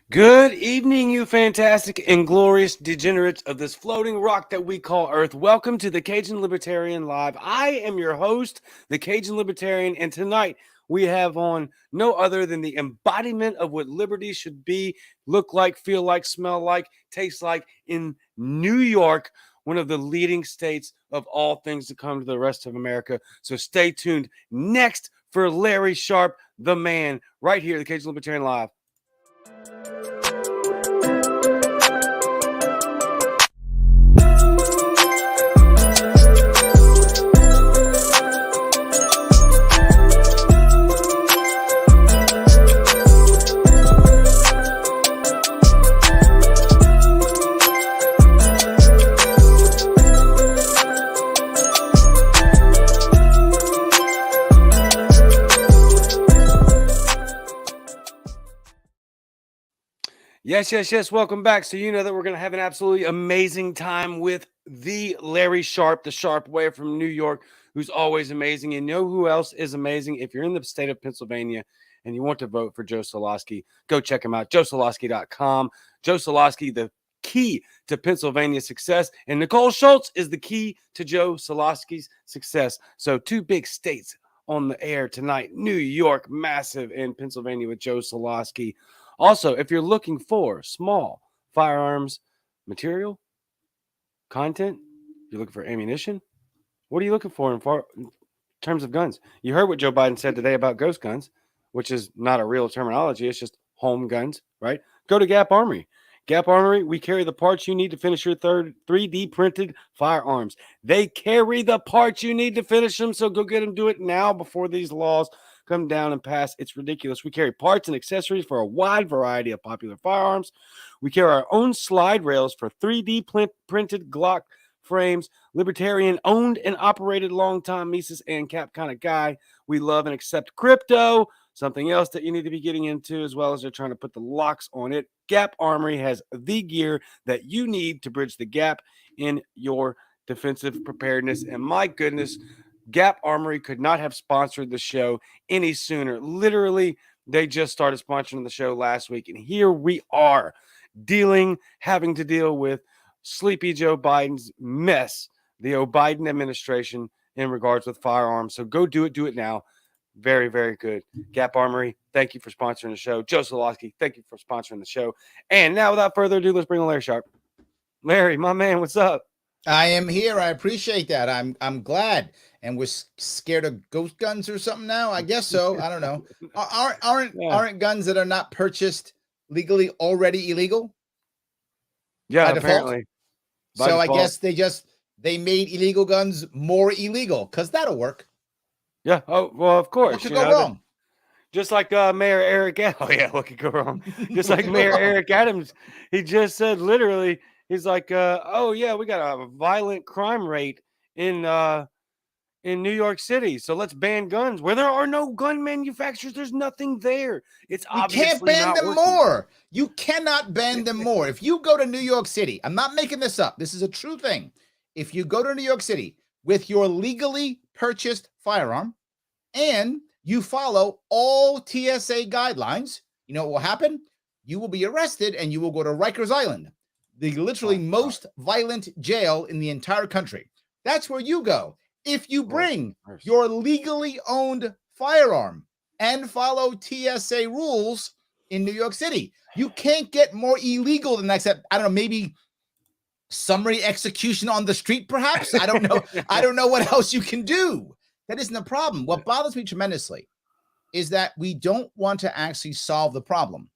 Good evening, you fantastic and glorious degenerates of this floating rock that we call Earth. Welcome to the Cajun Libertarian Live. I am your host, the Cajun Libertarian, and tonight we have on no other than the embodiment of what liberty should be, look like, feel like, smell like, taste like in New York, one of the leading states of all things to come to the rest of America. So stay tuned next for Larry Sharpe, the man, right here, the Cajun Libertarian Live. Yes. Welcome back. So you know that we're going to have an absolutely amazing time with the Larry Sharpe, the Sharpe way from New York, who's always amazing. And you know who else is amazing? If you're in the state of Pennsylvania and you want to vote for Joe Solosky, go check him out, joesolosky.com. Joe Solosky, the key to Pennsylvania's success. And Nicole Schultz is the key to Joe Solosky's success. So two big states on the air tonight. New York, massive, and Pennsylvania with Joe Solosky. Also, if you're looking for small firearms material, content, you're looking for ammunition, what are you looking for in terms of guns? You heard what Joe Biden said today about ghost guns, which is not a real terminology. It's just home guns, right? Go to Gap Armory. Gap Armory, we carry the parts you need to finish your 3D printed firearms. They carry the parts you need to finish them, so go get them. Do it now before these laws come down and pass. It's ridiculous. We carry parts and accessories for a wide variety of popular firearms. We carry our own slide rails for 3D printed Glock frames. Libertarian owned and operated long-time Mises and Cap kind of guy. We love and accept crypto, something else that you need to be getting into, as well as they're trying to put the locks on it. Gap Armory has the gear that you need to bridge the gap in your defensive preparedness. And my goodness, Gap Armory could not have sponsored the show any sooner. Literally, they just started sponsoring the show last week. And here we are having to deal with sleepy Joe Biden's mess, the Biden administration in regards with firearms. So go do it now. Very, very good. Gap Armory, thank you for sponsoring the show. Joe Solosky, thank you for sponsoring the show. And now, without further ado, let's bring on Larry Sharpe. Larry, my man, what's up? I am here. I appreciate that. I'm glad. And we're scared of ghost guns or something now. I guess so. I don't know. Aren't guns that are not purchased legally already illegal? Yeah, apparently. So I guess they made illegal guns more illegal because that'll work. Yeah. Oh, well, of course. What could go wrong? Just like Mayor Eric. Oh yeah, what could go wrong? Just like Mayor Eric Adams, he just said literally. He's like, oh, yeah, we got a violent crime rate in New York City. So let's ban guns. Where there are no gun manufacturers, there's nothing there. It's obviously you can't ban them working. more. You cannot ban them more. If you go to New York City, I'm not making this up. This is a true thing. If you go to New York City with your legally purchased firearm and you follow all TSA guidelines, you know what will happen? You will be arrested and you will go to Rikers Island, the literally most violent jail in the entire country. That's where you go. If you bring your legally owned firearm and follow TSA rules in New York City, you can't get more illegal than that, except, I don't know, maybe summary execution on the street, perhaps? I don't know. I don't know what else you can do. That isn't the problem. What bothers me tremendously is that we don't want to actually solve the problem.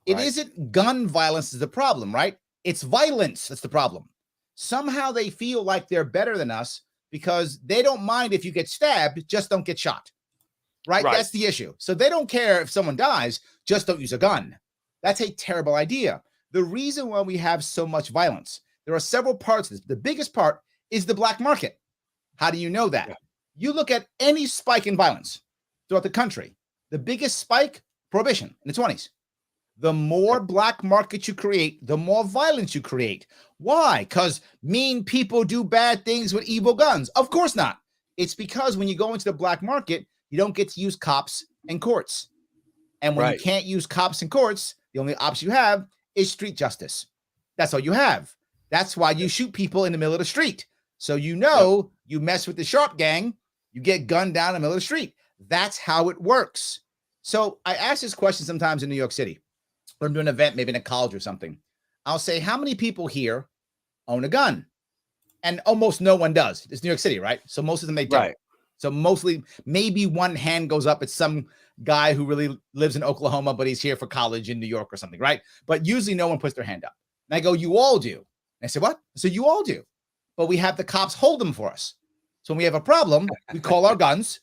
It isn't gun violence is the problem, right? It's violence that's the problem. Somehow they feel like they're better than us because they don't mind if you get stabbed, just don't get shot. Right? That's the issue. So they don't care if someone dies, just don't use a gun. That's a terrible idea. The reason why we have so much violence, there are several parts of this. The biggest part is the black market. How do you know that? Yeah. You look at any spike in violence throughout the country. The biggest spike, Prohibition in the 20s. The more black market you create, the more violence you create. Why? Because mean people do bad things with evil guns. Of course not. It's because when you go into the black market, you don't get to use cops and courts. And when you can't use cops and courts, the only option you have is street justice. That's all you have. That's why you shoot people in the middle of the street. So you mess with the Sharpe gang, you get gunned down in the middle of the street. That's how it works. So I ask this question sometimes in New York City. When I'm doing an event, maybe in a college or something. I'll say, how many people here own a gun? And almost no one does. It's New York City, right? So most of them, they don't. Right. So mostly, maybe one hand goes up. It's some guy who really lives in Oklahoma, but he's here for college in New York or something, right? But usually no one puts their hand up. And I go, you all do. And I said, what? So you all do. But we have the cops hold them for us. So when we have a problem, we call our guns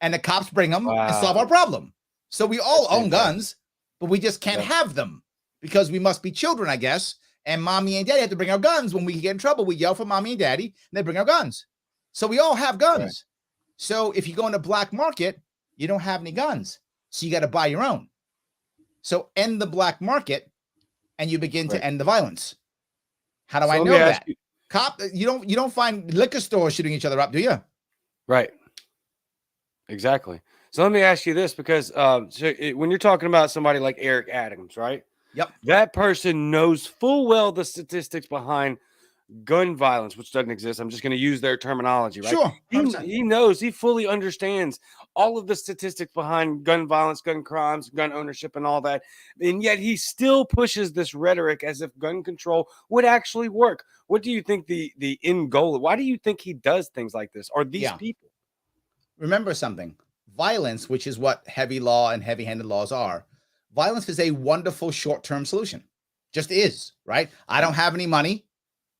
and the cops bring them and solve our problem. So we all own guns, but we just can't have them because we must be children, I guess. And mommy and daddy have to bring our guns. When we get in trouble, we yell for mommy and daddy and they bring our guns. So we all have guns. Right. So if you go in the black market, you don't have any guns. So you got to buy your own. So end the black market and you begin to end the violence. How do I know that? You don't find liquor stores shooting each other up, do you? Right. Exactly. So let me ask you this, because when you're talking about somebody like Eric Adams, right? Yep. That person knows full well the statistics behind gun violence, which doesn't exist. I'm just going to use their terminology, right? Sure. He knows, he fully understands all of the statistics behind gun violence, gun crimes, gun ownership, and all that. And yet he still pushes this rhetoric as if gun control would actually work. What do you think the end goal? Why do you think he does things like this? Are these people? Remember something. Violence, which is what heavy law and heavy-handed laws are, violence is a wonderful short-term solution. Just is, right? I don't have any money.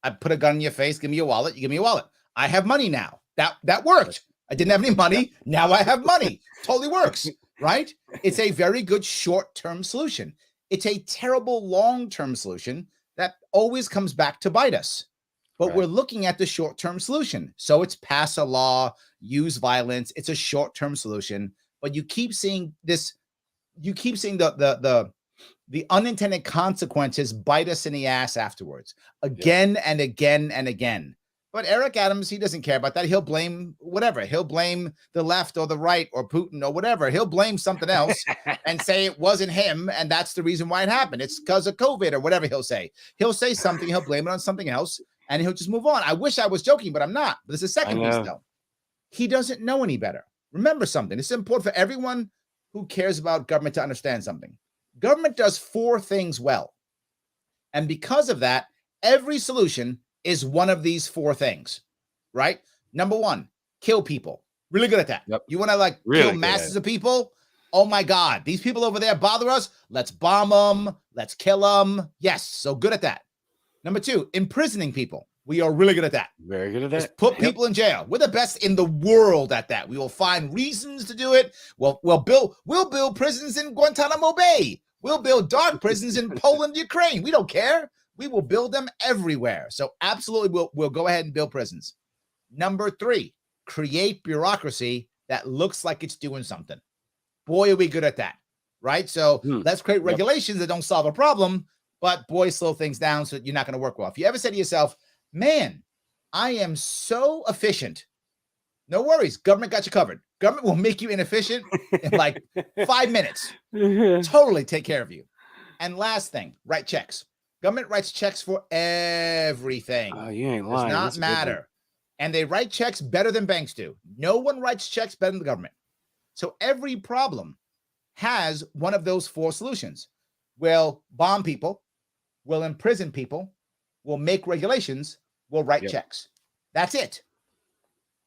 I put a gun in your face. Give me your wallet. You give me a wallet. I have money now. That worked. I didn't have any money. Now I have money. Totally works, right? It's a very good short-term solution. It's a terrible long-term solution that always comes back to bite us. But we're looking at the short-term solution. So it's pass a law, use violence. It's a short-term solution. But you keep seeing this. You keep seeing the unintended consequences bite us in the ass afterwards, again and again and again. But Eric Adams, he doesn't care about that. He'll blame whatever. He'll blame the left or the right or Putin or whatever. He'll blame something else and say it wasn't him, and that's the reason why it happened. It's because of COVID or whatever he'll say. He'll say something. He'll blame it on something else, and he'll just move on. I wish I was joking, but I'm not. But there's a second piece, though. He doesn't know any better. Remember something. It's important for everyone who cares about government to understand something. Government does 4 things well. And because of that, every solution is one of these 4 things, right? Number 1, kill people. Really good at that. Yep. You want to kill masses of people? Oh my God, these people over there bother us. Let's bomb them. Let's kill them. Yes, so good at that. Number 2, imprisoning people. We are really good at that. Very good at that. Just put people in jail. We're the best in the world at that. We will find reasons to do it. We'll build prisons in Guantanamo Bay. We'll build dark prisons in Poland, Ukraine. We don't care. We will build them everywhere. So absolutely, we'll go ahead and build prisons. Number 3, create bureaucracy that looks like it's doing something. Boy, are we good at that, right? So let's create regulations that don't solve a problem, but boy, slow things down so you're not going to work well. If you ever say to yourself, man, I am so efficient. No worries. Government got you covered. Government will make you inefficient in like 5 minutes. Totally take care of you. And last thing, write checks. Government writes checks for everything. Oh, you ain't lying. Does not matter. And they write checks better than banks do. No one writes checks better than the government. So every problem has one of those 4 solutions. We'll bomb people. We'll imprison people. We'll make regulations. We'll write checks. That's it.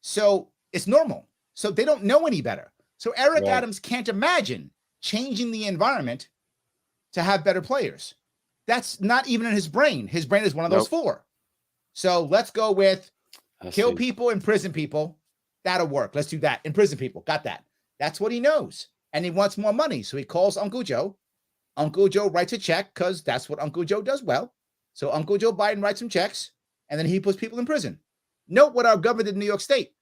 So it's normal. So they don't know any better. So Eric Adams can't imagine changing the environment to have better players. That's not even in his brain. His brain is one of those 4. So let's go with kill people, imprison people. That'll work. Let's do that. Imprison people. Got that. That's what he knows. And he wants more money. So he calls Uncle Joe. Uncle Joe writes a check because that's what Uncle Joe does well. So Uncle Joe Biden writes some checks, and then he puts people in prison. Note what our governor did in New York State.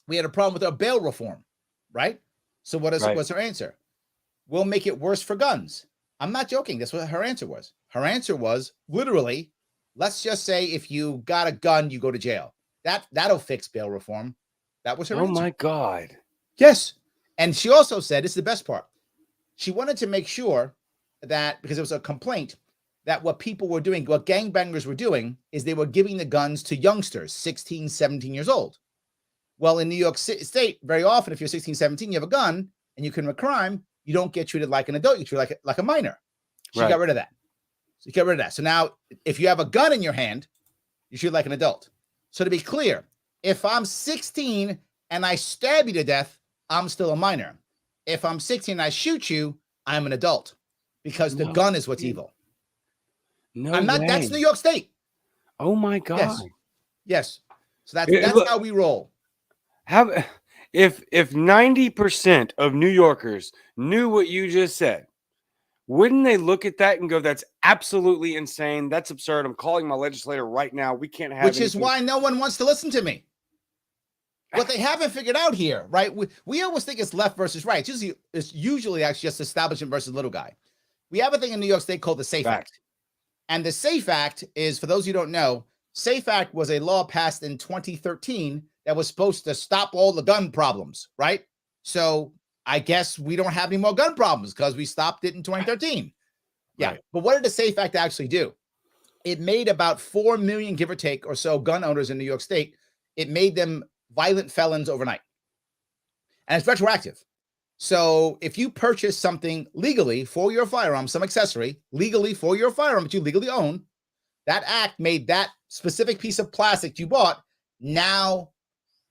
We had a problem with our bail reform, right? So what's her answer? We'll make it worse for guns. I'm not joking. That's what her answer was. Her answer was literally, let's just say if you got a gun, you go to jail. That'll fix bail reform. That was her answer. Oh my God. Yes. And she also said, this is the best part. She wanted to make sure that, because it was a complaint, that what people were doing, what gangbangers were doing, is they were giving the guns to youngsters, 16, 17 years old. Well, in New York State, very often, if you're 16, 17, you have a gun and you commit a crime, you don't get treated like an adult, you treated like a minor. She got rid of that. So you get rid of that. So now, if you have a gun in your hand, you treat like an adult. So to be clear, if I'm 16 and I stab you to death, I'm still a minor. If I'm 16 and I shoot you, I'm an adult, because the gun is what's evil. No, I'm not. That's New York State. Oh my God. Yes. So that's how we roll. If 90% of New Yorkers knew what you just said, wouldn't they look at that and go, "That's absolutely insane. That's absurd. I'm calling my legislator right now. We can't have." Which is why no one wants to listen to me. What they haven't figured out here, right? We always think it's left versus right. It's usually actually just establishment versus little guy. We have a thing in New York State called the SAFE Act. And the SAFE Act is, for those who don't know, SAFE Act was a law passed in 2013 that was supposed to stop all the gun problems, right? So I guess we don't have any more gun problems because we stopped it in 2013. Yeah. Right. But what did the SAFE Act actually do? It made about 4 million, give or take, or so gun owners in New York State. It made them violent felons overnight. And it's retroactive. So if you purchase something legally for your firearm, some accessory legally for your firearm that you legally own, that act made that specific piece of plastic you bought now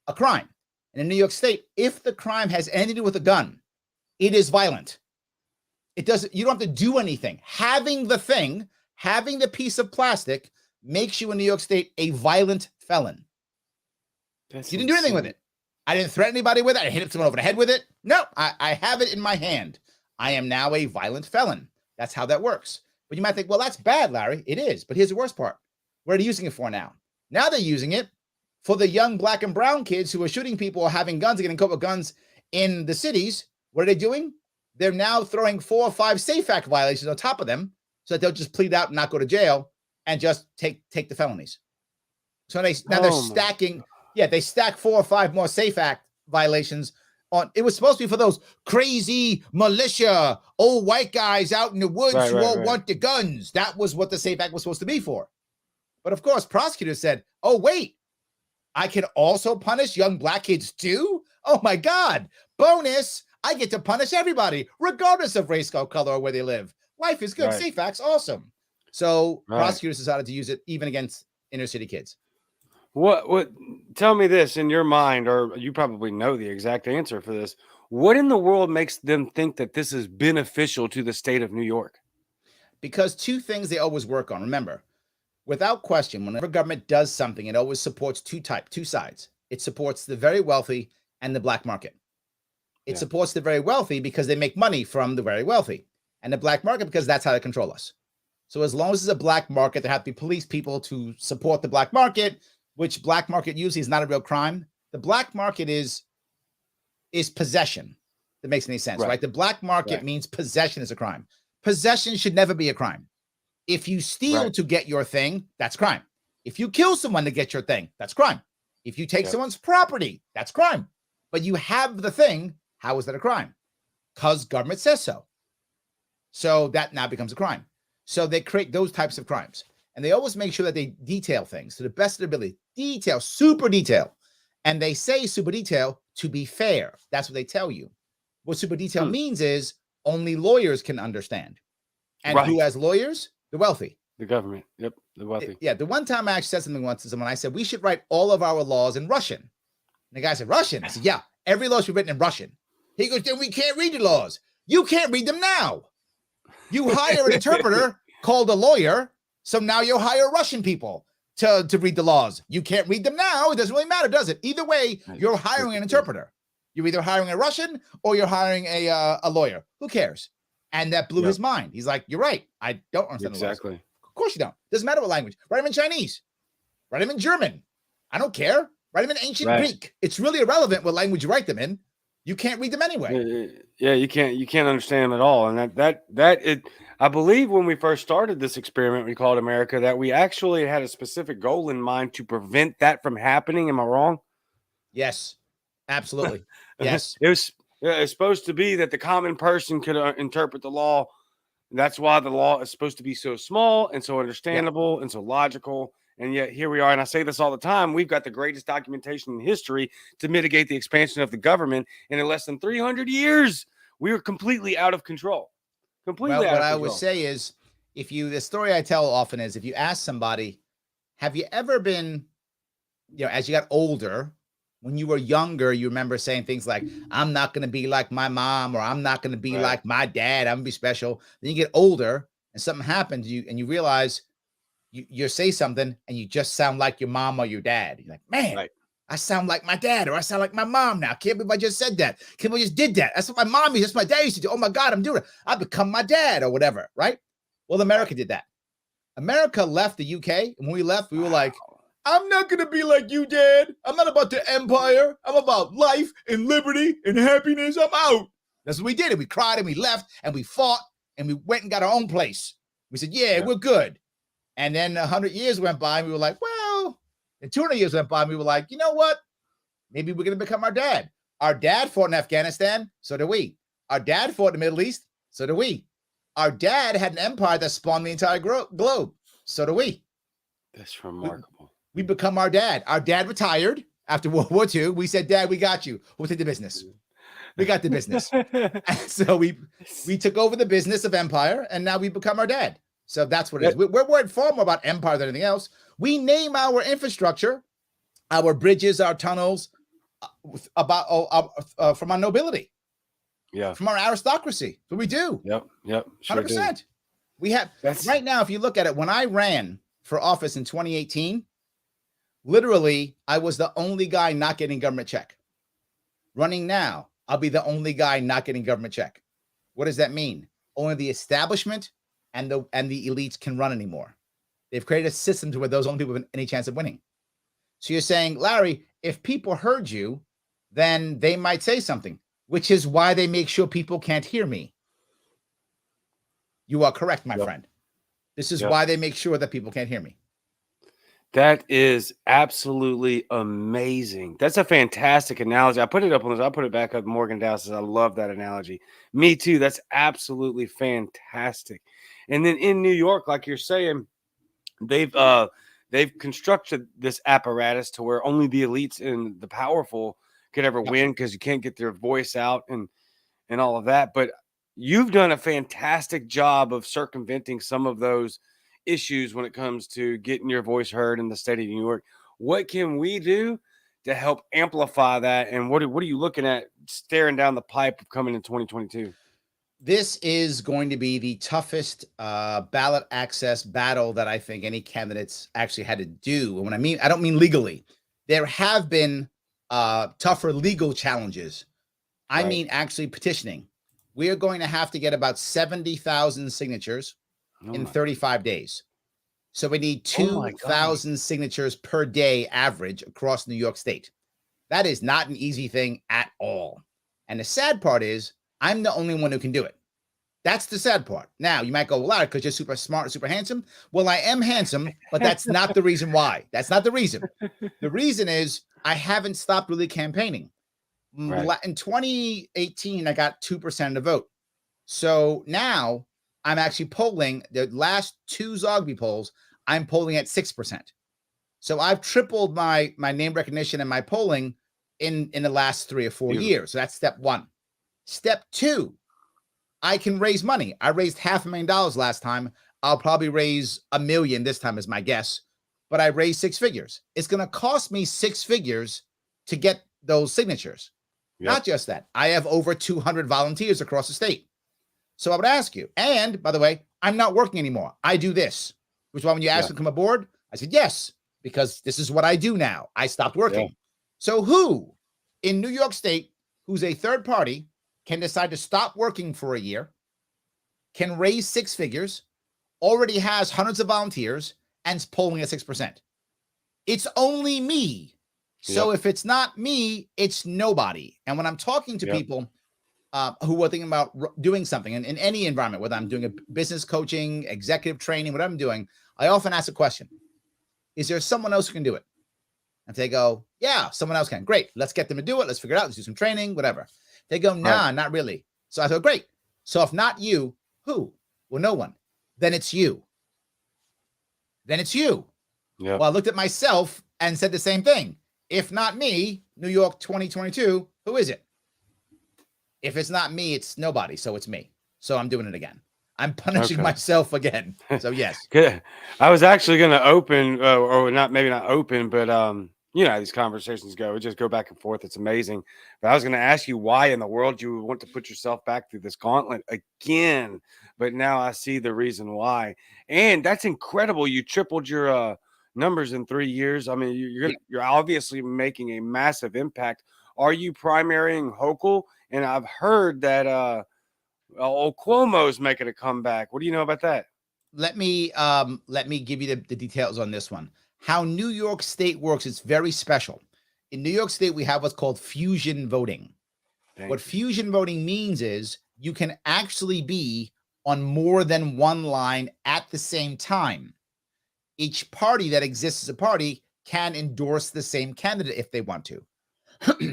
a crime. And in New York State, if the crime has anything to do with a gun, it is violent. It doesn't, you don't have to do anything. Having the piece of plastic makes you in New York State a violent felon. You didn't do anything with it. I didn't threaten anybody with it. I hit someone over the head with it. No, I have it in my hand. I am now a violent felon. That's how that works. But you might think, well, that's bad, Larry. It is. But here's the worst part. What are they using it for now? Now they're using it for the young black and brown kids who are shooting people or having guns and getting caught with guns in the cities. What are they doing? They're now throwing 4 or 5 SAFE Act violations on top of them so that they'll just plead out and not go to jail and just take the felonies. So they're stacking. Yeah, they stack 4 or 5 more SAFE Act violations on. It was supposed to be for those crazy militia, old white guys out in the woods who all want the guns. That was what the SAFE Act was supposed to be for. But of course, prosecutors said, oh, wait, I can also punish young black kids too? Oh my God, bonus. I get to punish everybody, regardless of race, color, or where they live. Life is good. SAFE Act's awesome. So prosecutors decided to use it even against inner city kids. What tell me this in your mind, or you probably know the exact answer for this. What in the world makes them think that this is beneficial to the state of New York? Because 2 things they always work on. Remember, without question, whenever government does something, it always supports 2 sides. It supports the very wealthy and the black market. It supports the very wealthy because they make money from the very wealthy, and the black market because that's how they control us. So as long as it's a black market, there have to be police people to support the black market, which black market usually is not a real crime. The black market is possession. That makes any sense, right? The black market means possession is a crime. Possession should never be a crime. If you steal to get your thing, that's crime. If you kill someone to get your thing, that's crime. If you take someone's property, that's crime. But you have the thing, how is that a crime? Because government says so. So that now becomes a crime. So they create those types of crimes. And they always make sure that they detail things to the best of their ability. Detail, super detail. And they say super detail to be fair. That's what they tell you. What super detail means is only lawyers can understand. And who has lawyers? The wealthy. The government. Yep, the wealthy. Yeah, the one time I actually said something once to someone, I said, we should write all of our laws in Russian. And the guy said, Russian? I said, yeah, every law should be written in Russian. He goes, then we can't read the laws. You can't read them now. You hire an interpreter called a lawyer. So now you'll hire Russian people to read the laws. You can't read them now. It doesn't really matter, does it? Either way, you're hiring an interpreter. You're either hiring a Russian or you're hiring a lawyer. Who cares? And that blew his mind. He's like, you're right. I don't understand the laws. Of course you don't. Doesn't matter what language. Write them in Chinese. Write them in German. I don't care. Write them in ancient Greek. It's really irrelevant what language you write them in. You can't read them anyway. Yeah, you can't understand them at all. And I believe when we first started this experiment we called America, that we actually had a specific goal in mind to prevent that from happening. Am I wrong? Yes, absolutely. Yes. It was Yeah, it's supposed to be that the common person could interpret the law. That's why the law is supposed to be so small and so Yeah. understandable and so logical. And yet here we are. And I say this all the time. We've got the greatest documentation in history to mitigate the expansion of the government. And in less than 300 years, we were completely out of control. Completely Well, out what of I control. always say is, the story I tell often is, if you ask somebody, have you ever been, as you got older, when you were younger, you remember saying things like, I'm not going to be like my mom, or I'm not going to be Right. like my dad. I'm going to be special. Then you get older and something happens and you realize you say something and you just sound like your mom or your dad. You're like, man, Right. I sound like my dad, or I sound like my mom now. Can't believe I just said that. Can't believe I just did that. That's what my mom is. That's what my dad used to do. Oh my God, I'm doing it. I become my dad or whatever, right? Well, America did that. America left the UK, and when we left, we were like, I'm not going to be like you, Dad. I'm not about the empire. I'm about life and liberty and happiness. I'm out. That's what we did. And we cried and we left and we fought and we went and got our own place. We said, yeah, we're good. And then 100 years went by and we were like, well, and 200 years went by and we were like, you know what? Maybe we're going to become our dad. Our dad fought in Afghanistan. So do we. Our dad fought in the Middle East. So do we. Our dad had an empire that spawned the entire globe. So do we. That's remarkable. We become our dad. Our dad retired after World War II. We said, Dad, we got you. We'll take the business. We got the business. And so we took over the business of empire, and now we become our dad. So that's what it is. We're worried far more about empire than anything else. We name our infrastructure, our bridges, our tunnels, from our nobility. Yeah. From our aristocracy. That's what we do. Yep. Sure 100%. do. We have, right now, if you look at it, when I ran for office in 2018, literally, I was the only guy not getting government check. Running now, I'll be the only guy not getting government check. What does that mean? Only the establishment and the elites can run anymore. They've created a system to where those only people have any chance of winning. So you're saying, Larry, if people heard you, then they might say something, which is why they make sure people can't hear me. You are correct, my friend. This is why they make sure that people can't hear me. That is absolutely amazing. That's a fantastic analogy. I put it up on this. I'll put it back up. Morgan Dow says, I love that analogy. Me too. That's absolutely fantastic. And then in New York, like you're saying, they've constructed this apparatus to where only the elites and the powerful could ever win, because you can't get their voice out and all of that. But you've done a fantastic job of circumventing some of those issues when it comes to getting your voice heard in the state of New York. What can we do to help amplify that? And what are you looking at staring down the pipe of coming in 2022? This is going to be the toughest ballot access battle that I think any candidates actually had to do. And when I don't mean legally. There have been tougher legal challenges. I mean actually petitioning. We are going to have to get about 70,000 signatures in 35 days. So we need 2,000 signatures per day average across New York State. That is not an easy thing at all. And the sad part is, I'm the only one who can do it. That's the sad part. Now, you might go, well, because you're super smart, super handsome. Well, I am handsome, but that's not the reason why. That's not the reason. The reason is I haven't stopped really campaigning. Right. In 2018, I got 2% of the vote. So now I'm actually polling the last two Zogby polls. I'm polling at 6%. So I've tripled my name recognition and my polling in the last 3 or 4 years. So that's step one. Step two, I can raise money. I raised $500,000 last time. I'll probably raise $1 million this time is my guess, but I raised 6 figures. It's going to cost me 6 figures to get those signatures. Not just that. I have over 200 volunteers across the state. So I would ask you, and by the way, I'm not working anymore. I do this, which is why when you asked me to come aboard, I said, yes, because this is what I do now. I stopped working. So who in New York State, who's a third party, can decide to stop working for a year, can raise 6 figures, already has hundreds of volunteers, and is polling at 6%? It's only me. So if it's not me, it's nobody. And when I'm talking to people who are thinking about doing something in any environment, whether I'm doing a business coaching, executive training, whatever I'm doing, I often ask a question. Is there someone else who can do it? And they go, yeah, someone else can. Great. Let's get them to do it. Let's figure it out. Let's do some training, whatever. They go, Right. nah, not really. So I thought, great. So if not you, who? Well, no one. Then it's you. Then it's you. Yep. Well, I looked at myself and said the same thing. If not me, New York 2022, who is it? If it's not me, it's nobody. So it's me. So I'm doing it again. I'm punishing Okay. myself again. So yes. Good. I was actually going to open, or not, maybe not open, but you know how these conversations go. We just go back and forth. It's amazing. But I was going to ask you why in the world you would want to put yourself back through this gauntlet again. But now I see the reason why, and that's incredible. You tripled your numbers in 3 years. I mean, you're obviously making a massive impact. Are you primarying Hochul? And I've heard that old Cuomo's making a comeback. What do you know about that? Let me give you the details on this one. How New York State works, it's very special. In New York State, we have what's called fusion voting. What fusion voting means is you can actually be on more than one line at the same time. Each party that exists as a party can endorse the same candidate if they want to.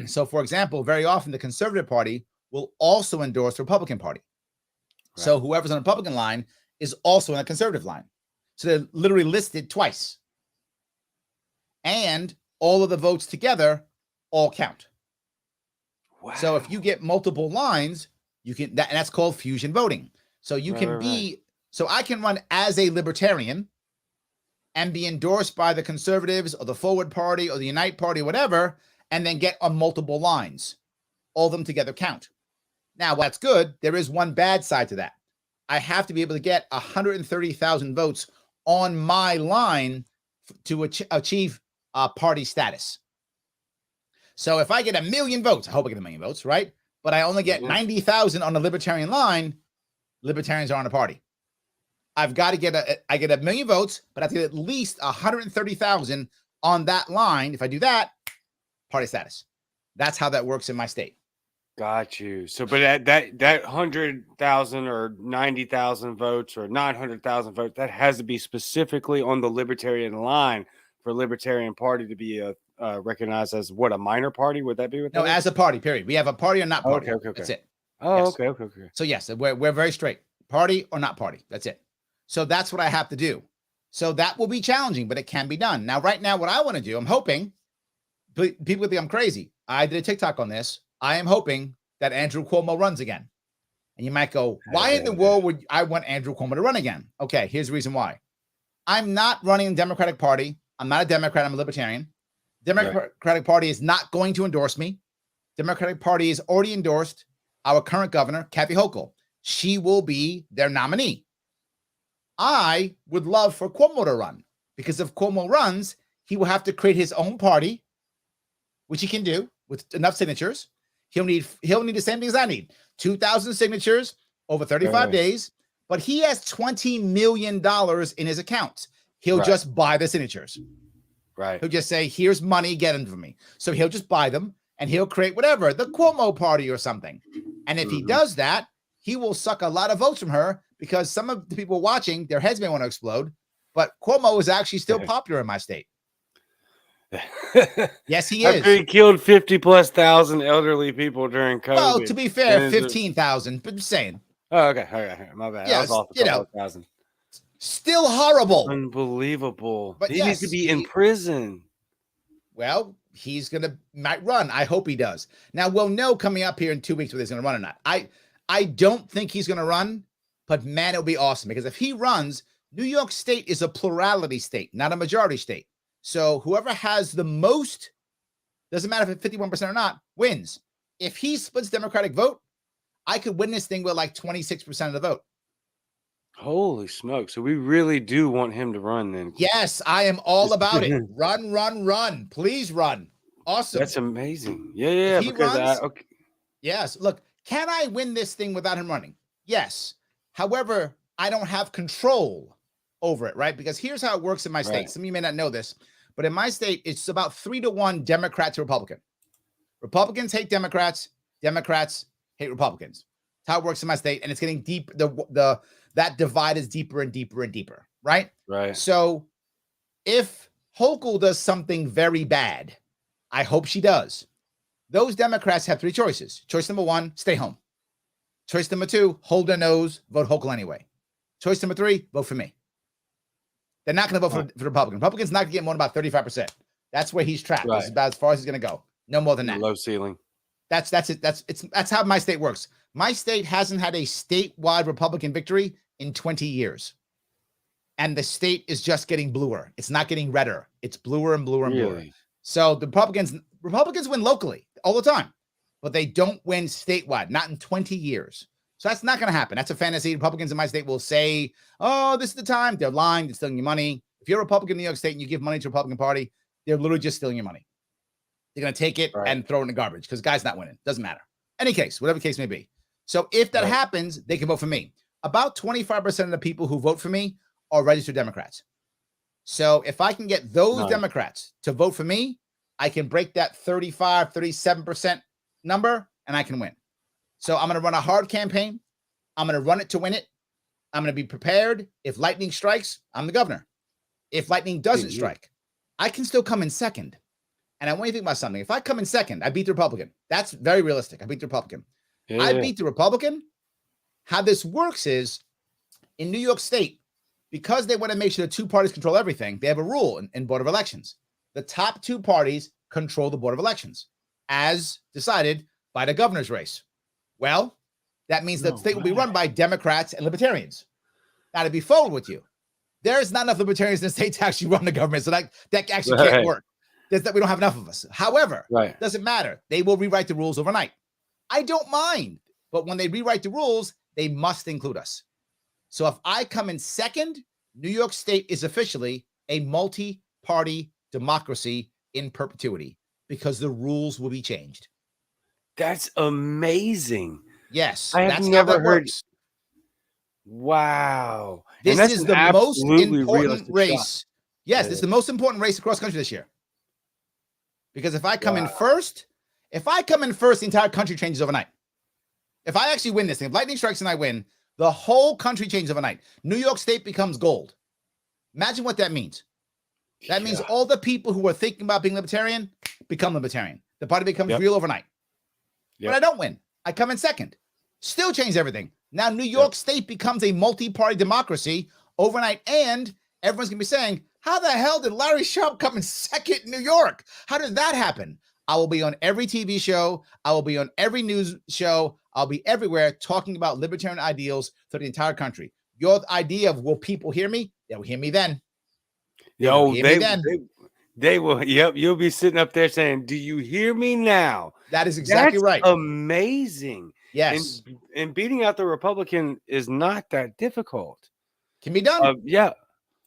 So, for example, very often the Conservative Party will also endorse the Republican Party. Right. So whoever's on the Republican line is also on the Conservative line. So they're literally listed twice. And all of the votes together all count. Wow. So if you get multiple lines, you can, and that's called fusion voting. So you can be, so I can run as a libertarian and be endorsed by the Conservatives or the Forward Party or the Unite Party, or whatever, and then get on multiple lines. All of them together count. Now, that's good. There is one bad side to that. I have to be able to get 130,000 votes on my line to achieve party status. So if I get 1 million votes, I hope I get 1 million votes, right? But I only get 90,000 on the libertarian line, libertarians are on a party. I've got to get I get 1 million votes, but I have to get at least 130,000 on that line. If I do that, party status. That's how that works in my state. Got you. So, but that 100,000 or 90,000 votes or 900,000 votes, that has to be specifically on the libertarian line for Libertarian Party to be recognized as what, a minor party? Would that be what? No, as a party. Period. We have a party or not party. Okay. That's it. Oh, yes. Okay. So yes, we're very straight. Party or not party. That's it. So that's what I have to do. So that will be challenging, but it can be done. Now, right now, what I want to do, I'm hoping, people think I'm crazy. I did a TikTok on this. I am hoping that Andrew Cuomo runs again. And you might go, why in the world would I want Andrew Cuomo to run again? Okay, here's the reason why. I'm not running the Democratic Party. I'm not a Democrat. I'm a libertarian. Democratic Party is not going to endorse me. Democratic Party has already endorsed our current governor, Kathy Hochul. She will be their nominee. I would love for Cuomo to run, because if Cuomo runs, he will have to create his own party, which he can do with enough signatures. He'll need the same thing as I need. 2,000 signatures over 35 days, but he has $20 million in his account. He'll just buy the signatures. Right. He'll just say, here's money, get them for me. So he'll just buy them and he'll create whatever, the Cuomo party or something. And if he does that, he will suck a lot of votes from her, because some of the people watching, their heads may want to explode, but Cuomo is actually still popular in my state. Yes, he is. He killed 50,000+ elderly people during COVID. Well, to be fair, 15,000, but I'm saying. Oh, okay. All right. My bad. Yes, I was off 1,000. Still horrible. Unbelievable. But he needs to be in prison. Well, might run. I hope he does. Now, we'll know coming up here in 2 weeks whether he's going to run or not. I don't think he's going to run, but man, it'll be awesome, because if he runs, New York State is a plurality state, not a majority state. So whoever has the most, doesn't matter if it's 51% or not, wins. If he splits Democratic vote, I could win this thing with like 26% of the vote. Holy smoke. So we really do want him to run then. Yes, I am all about it. Run. Please run. Awesome. That's amazing. Yeah. He runs, yes. Look, can I win this thing without him running? Yes. However, I don't have control over it, right? Because here's how it works in my state. Some of you may not know this, but in my state, it's about 3-1 Democrat to Republican. Republicans hate Democrats. Democrats hate Republicans. That's how it works in my state. And it's getting deep. That divide is deeper and deeper and deeper, right? Right. So if Hochul does something very bad, I hope she does. those Democrats have three choices. Choice number one, stay home. Choice number two, hold their nose, vote Hochul anyway. Choice number three, vote for me. They're not going to vote for Republican. Republicans not going to get more than about 35%. That's where he's trapped. Right. This is about as far as he's going to go. No more than that. Low ceiling. That's it. That's how my state works. My state hasn't had a statewide Republican victory in 20 years. And the state is just getting bluer. It's not getting redder. It's bluer and bluer and bluer. So the Republicans win locally all the time, but they don't win statewide, not in 20 years. So that's not going to happen. That's a fantasy. Republicans in my state will say, oh, this is the time. They're lying. They're stealing your money. If you're a Republican in New York State and you give money to a Republican Party, they're literally just stealing your money. They're going to take it and throw it in the garbage because the guy's not winning. Doesn't matter. Any case, whatever case may be. So if that happens, they can vote for me. About 25% of the people who vote for me are registered Democrats. So if I can get those Democrats to vote for me, I can break that 35, 37% number and I can win. So I'm going to run a hard campaign. I'm going to run it to win it. I'm going to be prepared. If lightning strikes, I'm the governor. If lightning doesn't strike, I can still come in second. And I want you to think about something. If I come in second, I beat the Republican. That's very realistic. I beat the Republican. I beat the Republican. How this works is in New York State, because they want to make sure the two parties control everything, they have a rule in Board of Elections. The top two parties control the Board of Elections, as decided by the governor's race. Well, that means the state will be run by Democrats and Libertarians. Now, to be forward with you, there is not enough Libertarians in the state to actually run the government, so that actually can't work. We don't have enough of us. However, doesn't matter. They will rewrite the rules overnight. I don't mind, but when they rewrite the rules, they must include us. So if I come in second, New York State is officially a multi-party democracy in perpetuity because the rules will be changed. That's amazing. Yes, I have never heard. Wow. This is the most important race. Shot. Yes, this is the most important race across the country this year. Because if I come in first, the entire country changes overnight. If I actually win this thing, if lightning strikes and I win, the whole country changes overnight. New York State becomes gold. Imagine what that means. That means all the people who are thinking about being libertarian become libertarian. The party becomes real overnight. But I don't win. I come in second. Still change everything. Now New York State becomes a multi-party democracy overnight, and everyone's going to be saying, how the hell did Larry Sharpe come in second in New York? How did that happen? I will be on every TV show. I will be on every news show. I'll be everywhere talking about libertarian ideals for the entire country. Your idea of will people hear me? They'll hear me then. They will. Yep. You'll be sitting up there saying, do you hear me now? That is exactly right. Amazing. Yes. And beating out the Republican is not that difficult. Can be done.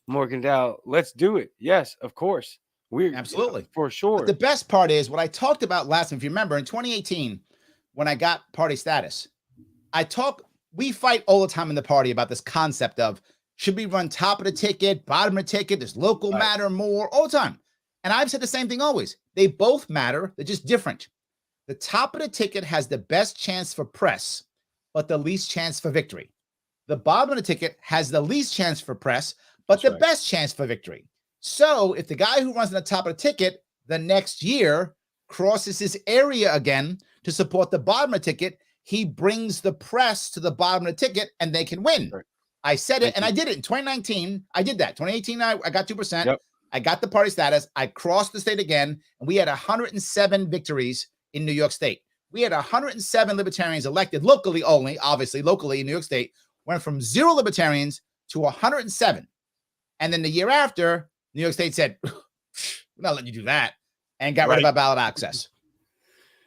Morgan Dow, let's do it. Yes, of course. We're absolutely for sure. But the best part is what I talked about last time. If you remember, in 2018, when I got party status, we fight all the time in the party about this concept of should we run top of the ticket, bottom of the ticket, does local matter more, all the time. And I've said the same thing always. They both matter. They're just different. The top of the ticket has the best chance for press, but the least chance for victory. The bottom of the ticket has the least chance for press, but the best chance for victory. So if the guy who runs on the top of the ticket the next year crosses his area again to support the bottom of the ticket, he brings the press to the bottom of the ticket and they can win. Right. I said it and I did it in 2019. I did that. 2018, I got 2%. Yep. I got the party status. I crossed the state again, and we had 107 victories in New York State. We had 107 libertarians elected locally only, obviously locally in New York State, went from 0 libertarians to 107. And then the year after, New York State said, we're not letting you do that, and got rid of our ballot access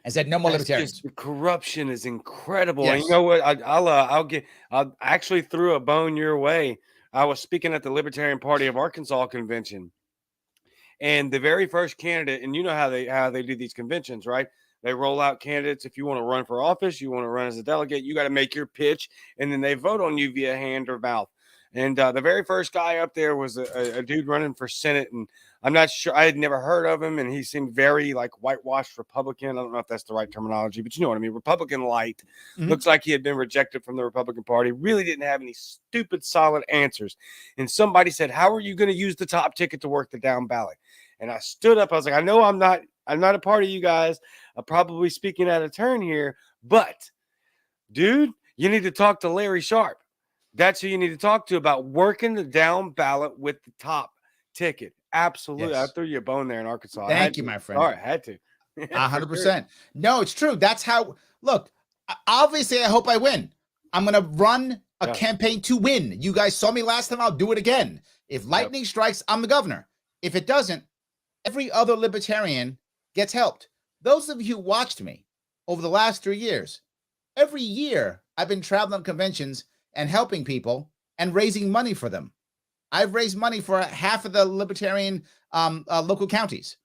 and said no more libertarians. The corruption is incredible. Yes. And you know what? I'll actually threw a bone your way. I was speaking at the Libertarian Party of Arkansas convention, and the very first candidate, and you know how they do these conventions, right? They roll out candidates. If you want to run for office, you want to run as a delegate, you got to make your pitch, and then they vote on you via hand or mouth. And the very first guy up there was a dude running for Senate, and I'm not sure. I had never heard of him, and he seemed very like whitewashed Republican. I don't know if that's the right terminology, but you know what I mean. Republican light. Mm-hmm. Looks like he had been rejected from the Republican Party. Really didn't have any stupid, solid answers. And somebody said, "How are you going to use the top ticket to work the down ballot?" And I stood up. I was like, "I know I'm not I'm not a part of you guys. I'm probably speaking out of turn here, but dude, you need to talk to Larry Sharpe. That's who you need to talk to about working the down ballot with the top ticket. Absolutely. I Yes. threw you a bone there in Arkansas. I Thank had you, to. my friend. Sorry, I had to. For sure. 100%. No, it's true. That's how, look, obviously, I hope I win. I'm going to run a Yeah. campaign to win. You guys saw me last time. I'll do it again. If lightning strikes, I'm the governor. If it doesn't, every other libertarian gets helped. Those of you who watched me over the last 3 years, every year I've been traveling on conventions and helping people and raising money for them. I've raised money for half of the libertarian local counties.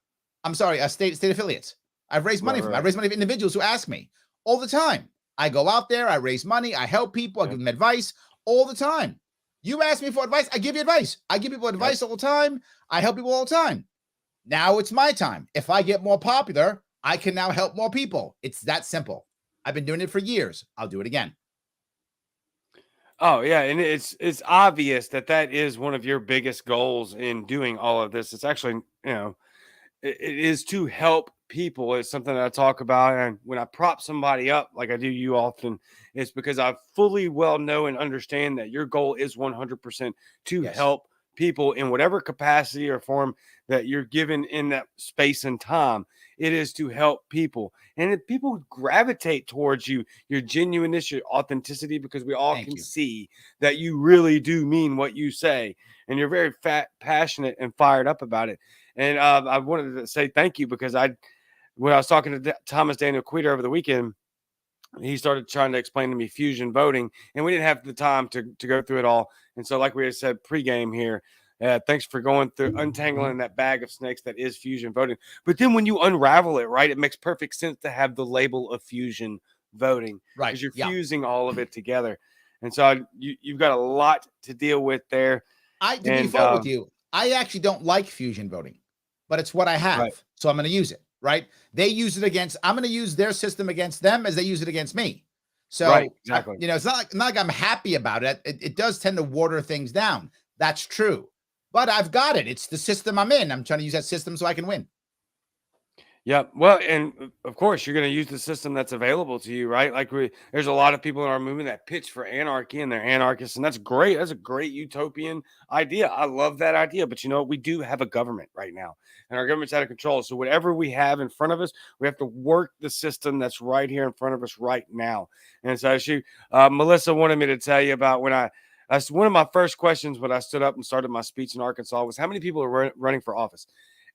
I'm sorry, state affiliates. I've raised money for them. I've raised money for individuals who ask me all the time. I go out there, I raise money, I help people, I give them advice all the time. You ask me for advice, I give you advice. I give people advice all the time. I help people all the time. Now it's my time. If I get more popular, I can now help more people. It's that simple. I've been doing it for years. I'll do it again. Oh yeah, and it's obvious that that is one of your biggest goals in doing all of this. It's actually, it is to help people. It's something that I talk about, and when I prop somebody up like I do you often, it's because I fully well know and understand that your goal is 100% to help people in whatever capacity or form that you're given in that space and time. It is to help people, and if people gravitate towards you, your genuineness, your authenticity, because we all can see that you really do mean what you say, and you're very passionate and fired up about it. And I wanted to say thank you because when I was talking to Thomas Daniel Queter over the weekend, he started trying to explain to me fusion voting, and we didn't have the time to go through it all. And so, like we had said pregame here, thanks for going through untangling that bag of snakes that is fusion voting. But then when you unravel it, right, it makes perfect sense to have the label of fusion voting, right? Because you're fusing all of it together. And so you've got a lot to deal with there. To be fair with you, I actually don't like fusion voting, but it's what I have, so I'm going to use it. Right? They use it against. I'm going to use their system against them as they use it against me. So, exactly. It's not like I'm happy about it. It does tend to water things down. That's true. But I've got it. It's the system I'm in. I'm trying to use that system so I can win. Yeah. Well, and of course, you're going to use the system that's available to you, right? Like there's a lot of people in our movement that pitch for anarchy and they're anarchists, and that's great. That's a great utopian idea. I love that idea. But we do have a government right now, and our government's out of control. So whatever we have in front of us, we have to work the system that's right here in front of us right now. And so Melissa wanted me to tell you about when one of my first questions when I stood up and started my speech in Arkansas was how many people are running for office?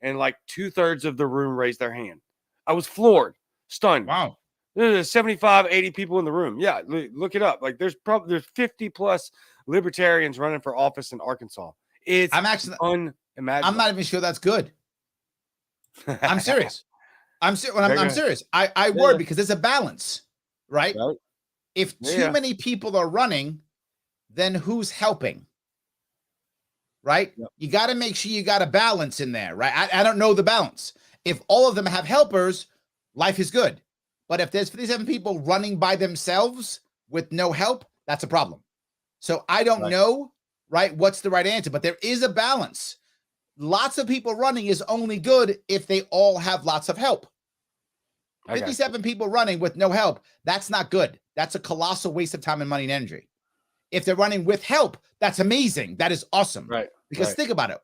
And like 2/3 of the room raised their hand. I was stunned. Wow. There's 75, 80 people in the room. Yeah, look it up. Like there's 50 plus libertarians running for office in Arkansas. I'm actually unimaginable. I'm not even sure that's good. I'm serious. I'm serious. I worry because there's a balance, right? If too many people are running, then who's helping? Right? Yep. You got to make sure you got a balance in there, right? I don't know the balance. If all of them have helpers, life is good. But if there's 57 people running by themselves with no help, that's a problem. So I don't know, right, what's the right answer, but there is a balance. Lots of people running is only good if they all have lots of help. 57 people running with no help, that's not good. That's a colossal waste of time and money and energy. If they're running with help, that's amazing. That is awesome. Right. Because think about it.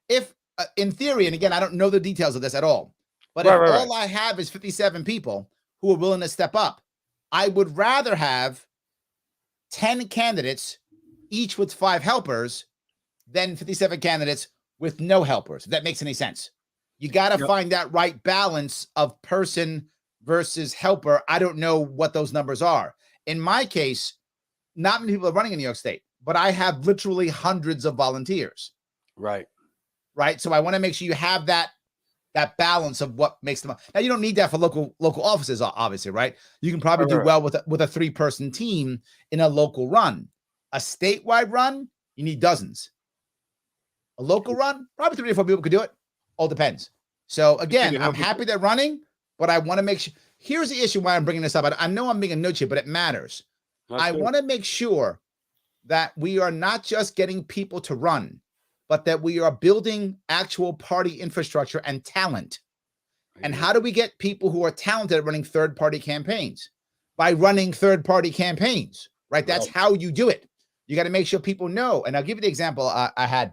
If in theory, and again, I don't know the details of this at all, but if all I have is 57 people who are willing to step up, I would rather have 10 candidates, each with 5 helpers, than 57 candidates with no helpers, if that makes any sense. You got to find that right balance of person versus helper. I don't know what those numbers are. In my case, not many people are running in New York State, but I have literally hundreds of volunteers. Right. So I want to make sure you have that balance of what makes them. Now you don't need that for local offices, obviously, right? You can probably do well with a 3-person team in a local run. A statewide run, you need dozens. A local run, probably 3 or 4 people could do it. All depends. So again, I'm happy they're running, but I want to make sure. Here's the issue why I'm bringing this up. I know I'm being a nudge here, but it matters. I want to make sure that we are not just getting people to run, but that we are building actual party infrastructure and talent. And how do we get people who are talented at running third-party campaigns? By running third-party campaigns, right? That's how you do it. You got to make sure people know. And I'll give you the example I had.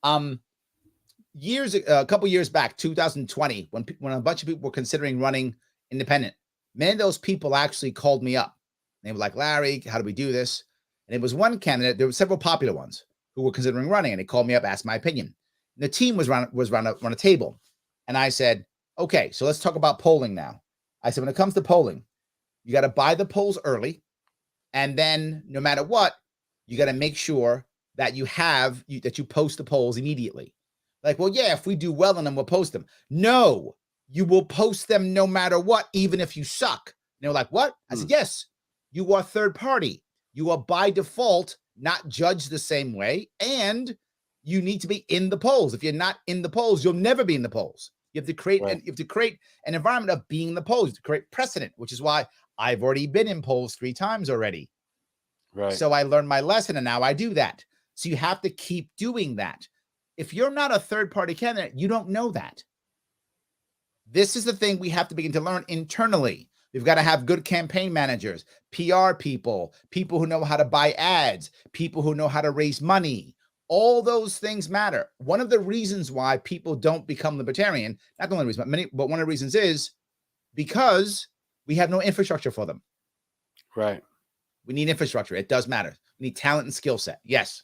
A couple years back, 2020, when a bunch of people were considering running independent, many of those people actually called me up. They were like, Larry, how do we do this? And it was one candidate. There were several popular ones who were considering running, and they called me up, asked my opinion. And the team was around a table, and I said, okay, so let's talk about polling now. I said, when it comes to polling, you got to buy the polls early, and then no matter what, you got to make sure that you post the polls immediately. Like, well, yeah, if we do well on them, we'll post them. No, you will post them no matter what, even if you suck. And they were like, what? I said, yes, you are third party. You are by default not judged the same way, and you need to be in the polls. If you're not in the polls, you'll never be in the polls. You have to create an environment of being in the polls to create precedent, which is why I've already been in polls 3 times already. Right. So I learned my lesson, and now I do that. So you have to keep doing that. If you're not a third-party candidate, you don't know that. This is the thing we have to begin to learn internally. We've got to have good campaign managers, PR people, people who know how to buy ads, people who know how to raise money. All those things matter. One of the reasons why people don't become libertarian, not the only reason, but one of the reasons is because we have no infrastructure for them. Right. We need infrastructure. It does matter. We need talent and skill set. Yes.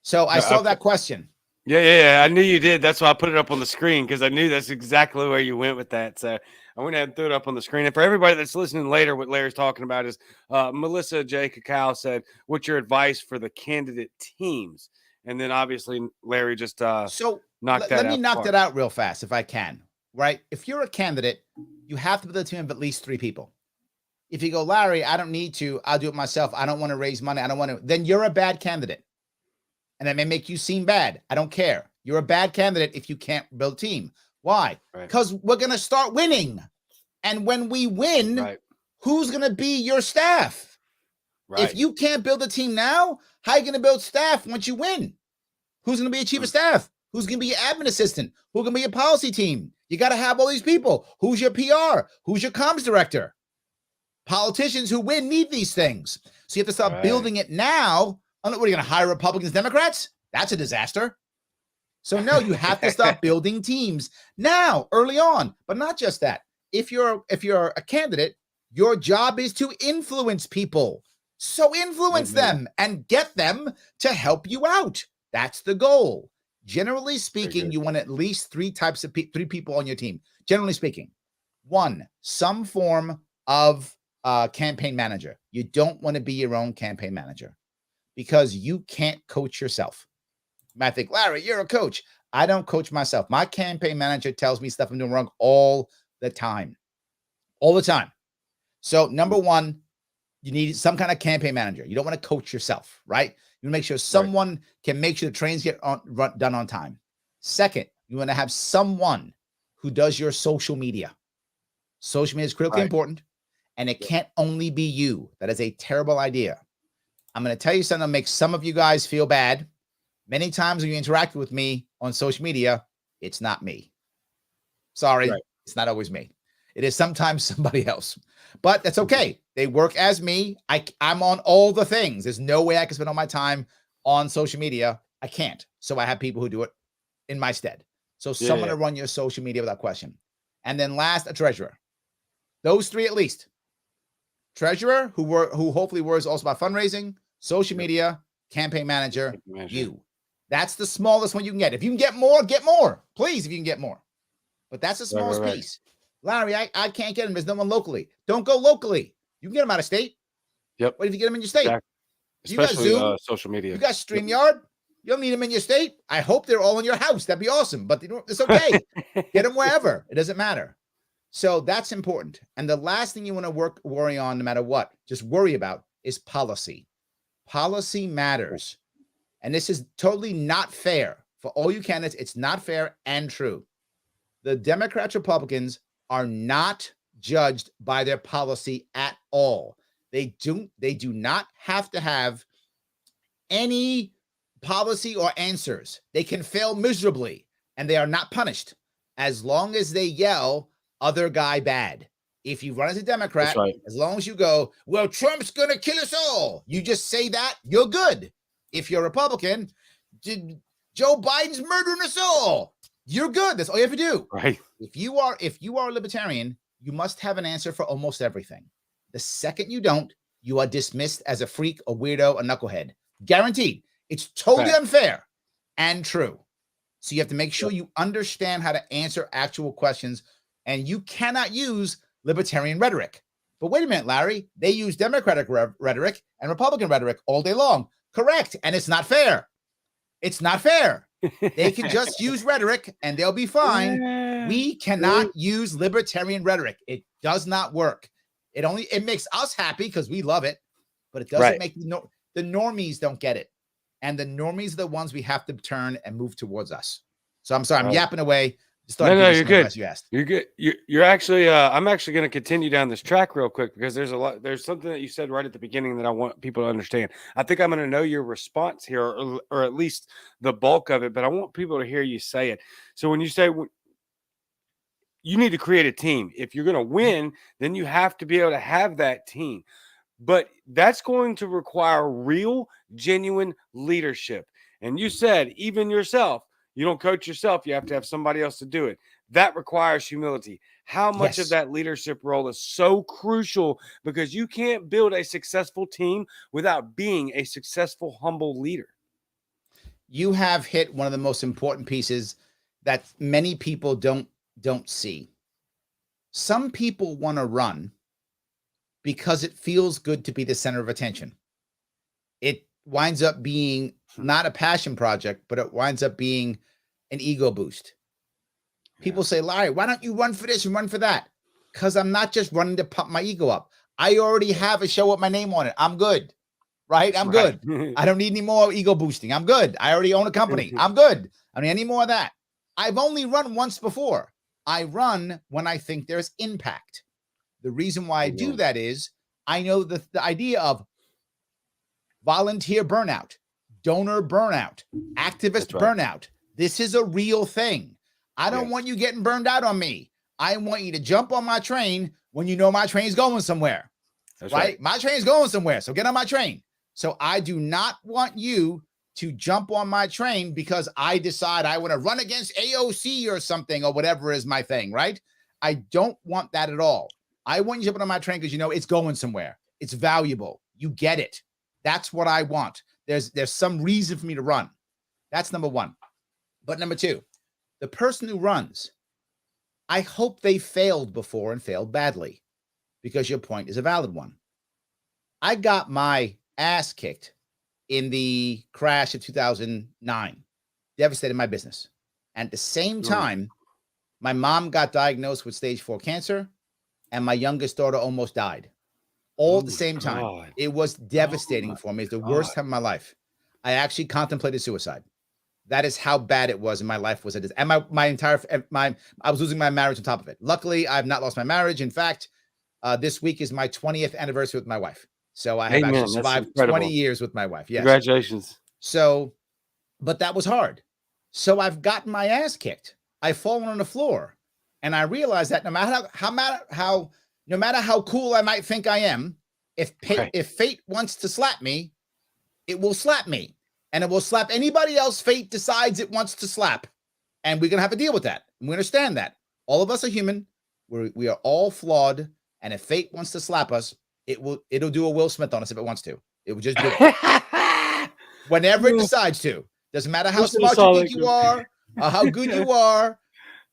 So I saw that question. Yeah. I knew you did. That's why I put it up on the screen, because I knew that's exactly where you went with that. So I went ahead and threw it up on the screen. And for everybody that's listening later, what Larry's talking about is Melissa J. Cacao said, what's your advice for the candidate teams? And then obviously Larry just knocked that out. Let me knock that out real fast if I can. Right? If you're a candidate, you have to build a team of at least 3 people. If you go, Larry, I don't need to, I'll do it myself. I don't want to raise money. I don't want to. Then you're a bad candidate. And that may make you seem bad. I don't care. You're a bad candidate if you can't build a team. Why? Because we're going to start winning. And when we win, who's going to be your staff? If you can't build a team now, how are you going to build staff once you win? Who's going to be a chief of staff? Who's going to be your admin assistant? Who's going to be your policy team? You got to have all these people. Who's your PR? Who's your comms director? Politicians who win need these things. So you have to start building it now. What are you going to hire Republicans, Democrats? That's a disaster. So no, you have to start building teams now, early on. But not just that. If you're a candidate, your job is to influence people. So influence them and get them to help you out. That's the goal. Generally speaking, you want at least 3 types of 3 people on your team. Generally speaking, 1, some form of campaign manager. You don't want to be your own campaign manager because you can't coach yourself. You might think, Larry, you're a coach. I don't coach myself. My campaign manager tells me stuff I'm doing wrong all the time. All the time. So number 1, you need some kind of campaign manager. You don't want to coach yourself, right? You want to make sure someone can make sure the trains get done on time. Second, you want to have someone who does your social media. Social media is critically important, and it can't only be you. That is a terrible idea. I'm going to tell you something that makes some of you guys feel bad. Many times when you interact with me on social media, it's not me. Sorry, it's not always me. It is sometimes somebody else, but that's okay. They work as me. I'm on all the things. There's no way I can spend all my time on social media. I can't. So I have people who do it in my stead. So someone to run your social media without question. And then last, a treasurer. Those 3 at least. Treasurer, who hopefully worries also about fundraising, social media, campaign manager, you. That's the smallest one you can get. If you can get more. Please, if you can get more. But that's the smallest piece. Larry, I can't get them. There's no one locally. Don't go locally. You can get them out of state. Yep. What if you get them in your state? Exactly. Especially you got Zoom, social media. You got StreamYard. You don't need them in your state. I hope they're all in your house. That'd be awesome. But it's okay. Get them wherever. It doesn't matter. So that's important. And the last thing you want to worry on, no matter what, just worry about is policy. Policy matters. And this is totally not fair. For all you candidates, it's not fair and true. The Democrats, Republicans are not judged by their policy at all. They do not have to have any policy or answers. They can fail miserably and they are not punished. as long as they yell other guy bad. If you run as a Democrat, right. as long as you go, well, Trump's going to kill us all, you just say that, you're good. If you're a Republican, Joe Biden's murdering us all, you're good. That's all you have to do. Right. If you are a libertarian, you must have an answer for almost everything. The second you don't, you are dismissed as a freak, a weirdo, a knucklehead. Guaranteed. It's totally unfair and true. So you have to make sure you understand how to answer actual questions, and you cannot use libertarian rhetoric. But wait a minute, Larry, they use Democratic rhetoric and Republican rhetoric all day long. Correct. And it's not fair. It's not fair. They can just use rhetoric and they'll be fine. We cannot use libertarian rhetoric. It does not work. It makes us happy because we love it, but it doesn't make the normies don't get it. And the normies are the ones we have to turn and move towards us. So I'm sorry, I'm yapping away. No, you're good. You you're good. You're actually, I'm actually going to continue down this track real quick because there's something that you said right at the beginning that I want people to understand. I think I'm going to know your response here, or at least the bulk of it, but I want people to hear you say it. So when you say you need to create a team, if you're going to win, then you have to be able to have that team. But that's going to require real, genuine leadership. And you said, even yourself, you don't coach yourself. You have to have somebody else to do it. That requires humility. How much of that leadership role is so crucial, because you can't build a successful team without being a successful, humble leader. You have hit one of the most important pieces that many people don't see. Some people want to run because it feels good to be the center of attention. It winds up being not a passion project, but it winds up being an ego boost. People say, Larry, why don't you run for this and run for that? Because I'm not just running to pump my ego up. I already have a show with my name on it. I'm good, right? I'm good. I don't need any more ego boosting. I'm good. I already own a company. I'm good. I don't need any more of that. I've only run once before. I run when I think there's impact. The reason why I do that is I know the idea of volunteer burnout, donor burnout, activist burnout. This is a real thing. I don't want you getting burned out on me. I want you to jump on my train when you know my train's going somewhere. That's right? My train's going somewhere, so get on my train. So I do not want you to jump on my train because I decide I want to run against AOC or something or whatever is my thing, right? I don't want that at all. I want you jumping on my train because you know it's going somewhere. It's valuable. You get it. That's what I want. There's some reason for me to run. That's number one. But number two, the person who runs, I hope they failed before and failed badly, because your point is a valid one. I got my ass kicked in the crash of 2009, devastated my business. And at the same time, my mom got diagnosed with stage 4 cancer, and my youngest daughter almost died. All at the same time. It was devastating for me. It's the worst time of my life. I actually contemplated suicide. That is how bad it was in my life. And I was losing my marriage on top of it. Luckily, I've not lost my marriage. In fact, this week is my 20th anniversary with my wife. So I have actually survived 20 years with my wife. Yes. Congratulations. So, but that was hard. So I've gotten my ass kicked. I've fallen on the floor, and I realized that no matter how cool I might think I am, if fate wants to slap me, it will slap me, and it will slap anybody else fate decides it wants to slap, and we're gonna have to deal with that. We understand that all of us are human. We are all flawed, and if fate wants to slap us, it'll do a Will Smith on us if it wants to. It will just do it whenever it decides to. Doesn't matter how smart you think you are or how good you are.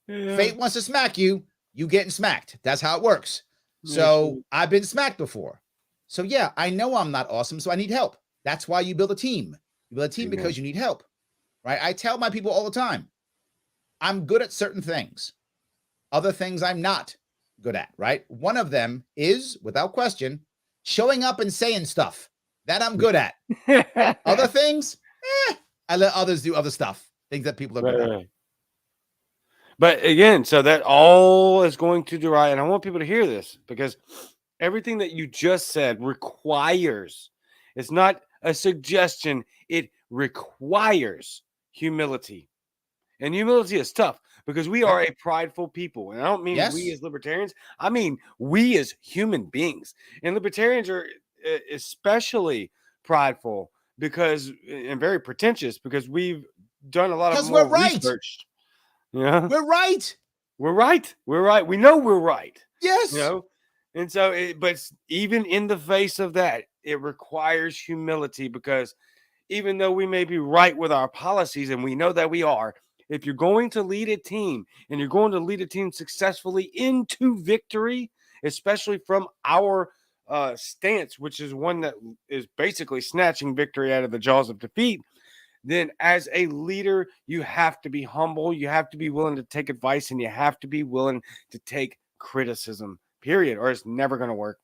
Fate wants to smack you. You getting smacked. That's how it works. So I've been smacked before. So yeah, I know I'm not awesome, so I need help. That's why you build a team. You build a team because you need help, right? I tell my people all the time, I'm good at certain things. Other things I'm not good at, right? One of them is, without question, showing up and saying stuff. That I'm good at. Other things, I let others do other stuff. Things that people are good at. But again, so that all is going to derive, and I want people to hear this, because everything that you just said requires, it's not a suggestion, it requires humility. And humility is tough because we are a prideful people. And I don't mean we Yes. as libertarians, I mean we as human beings. And libertarians are especially prideful because and very pretentious because we've done a lot of Because we're more right. research. Yeah. We're right. We're right. We're right. We know we're right. Yes. You know? And so, but even in the face of that, it requires humility because even though we may be right with our policies and we know that we are, if you're going to lead a team and you're going to lead a team successfully into victory, especially from our stance, which is one that is basically snatching victory out of the jaws of defeat, then as a leader, you have to be humble, you have to be willing to take advice, and you have to be willing to take criticism, period, or it's never going to work.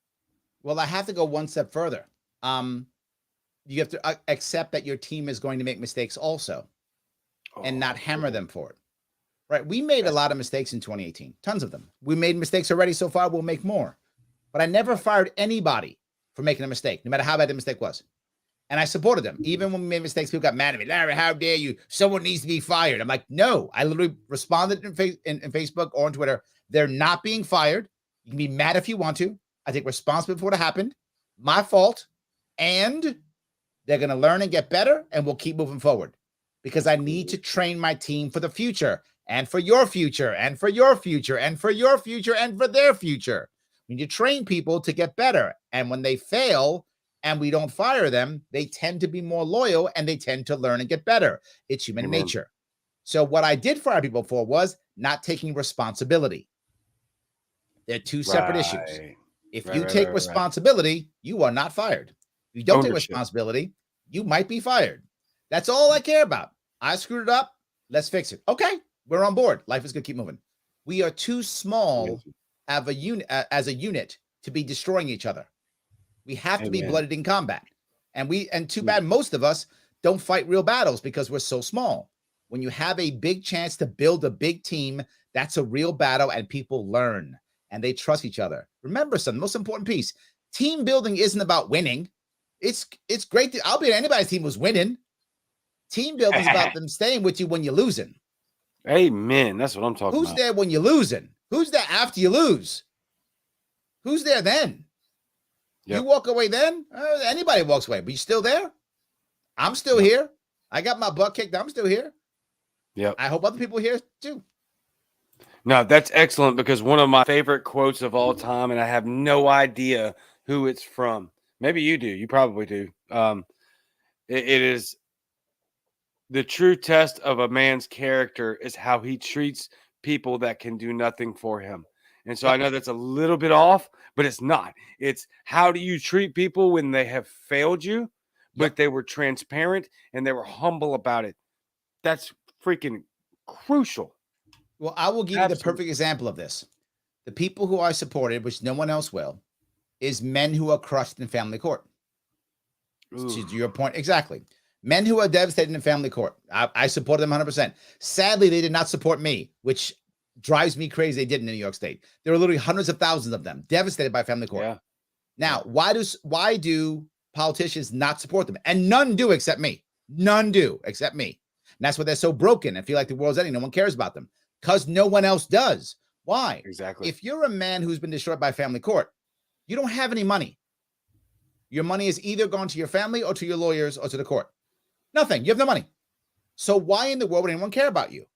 Well, I have to go one step further. You have to accept that your team is going to make mistakes also and not hammer them for it. Right? We made a lot of mistakes in 2018, tons of them. We made mistakes already so far, we'll make more. But I never fired anybody for making a mistake, no matter how bad the mistake was. And I supported them. Even when we made mistakes, people got mad at me. Larry, how dare you? Someone needs to be fired. I'm like, no. I literally responded in Facebook or on Twitter. They're not being fired. You can be mad if you want to. I take responsibility for what happened. My fault. And they're going to learn and get better, and we'll keep moving forward. Because I need to train my team for the future, and for your future, and for your future, and for your future, and for their future. We need to train people to get better. And when they fail and we don't fire them, they tend to be more loyal and they tend to learn and get better. It's human nature. So what I did fire people for was not taking responsibility. They're two separate issues. If you take responsibility, you are not fired. If you don't take responsibility, you might be fired. That's all I care about. I screwed it up. Let's fix it. Okay, we're on board. Life is going to keep moving. We are too small as a unit to be destroying each other. We have to be blooded in combat. And too bad most of us don't fight real battles because we're so small. When you have a big chance to build a big team, that's a real battle and people learn and they trust each other. Remember something, most important piece, team building isn't about winning. It's great. I'll be on anybody's team who's winning. Team building is about them staying with you when you're losing. Amen. That's what I'm talking about. Who's there when you're losing? Who's there after you lose? Who's there then? Yep. You walk away then? Anybody walks away, but you still there? I'm still here. I got my butt kicked. I'm still here. Yeah. I hope other people here too. No, that's excellent because one of my favorite quotes of all time, and I have no idea who it's from. Maybe you do. You probably do. It is the true test of a man's character is how he treats people that can do nothing for him. And so I know that's a little bit off, but it's not. It's how do you treat people when they have failed you, but they were transparent and they were humble about it. That's freaking crucial. Well, I will give you the perfect example of this. The people who I supported, which no one else will, is men who are crushed in family court. To your point, exactly. Men who are devastated in family court. I supported them 100%. Sadly, they did not support me, which drives me crazy. They did in New York State. There were literally hundreds of thousands of them devastated by family court. Yeah. Now, why do politicians not support them? And none do except me. None do except me. And that's why they're so broken and feel like the world's ending. No one cares about them because no one else does. Why? Exactly. If you're a man who's been destroyed by family court, you don't have any money. Your money is either gone to your family or to your lawyers or to the court. Nothing. You have no money. So why in the world would anyone care about you?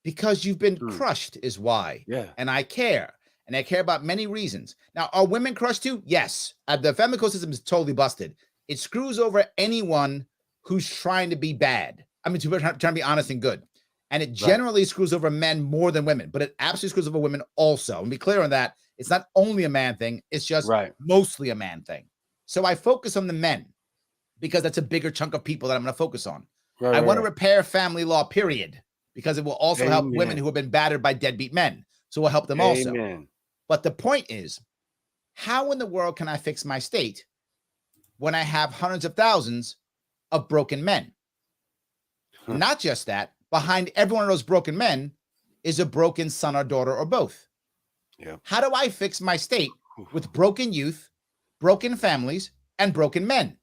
Because you've been crushed is why. Yeah. And I care. And I care about many reasons. Now, are women crushed too? Yes. The family court system is totally busted. It screws over anyone who's trying to be bad. I mean, trying to be honest and good. And it generally screws over men more than women, but it absolutely screws over women also. And be clear on that. It's not only a man thing. It's just mostly a man thing. So I focus on the men because that's a bigger chunk of people that I'm going to focus on. I want to repair family law, period, because it will also help women who have been battered by deadbeat men. So we'll help them also. But the point is, how in the world can I fix my state when I have hundreds of thousands of broken men? Not just that, behind every one of those broken men is a broken son or daughter or both. How do I fix my state with broken youth, broken families, and broken men?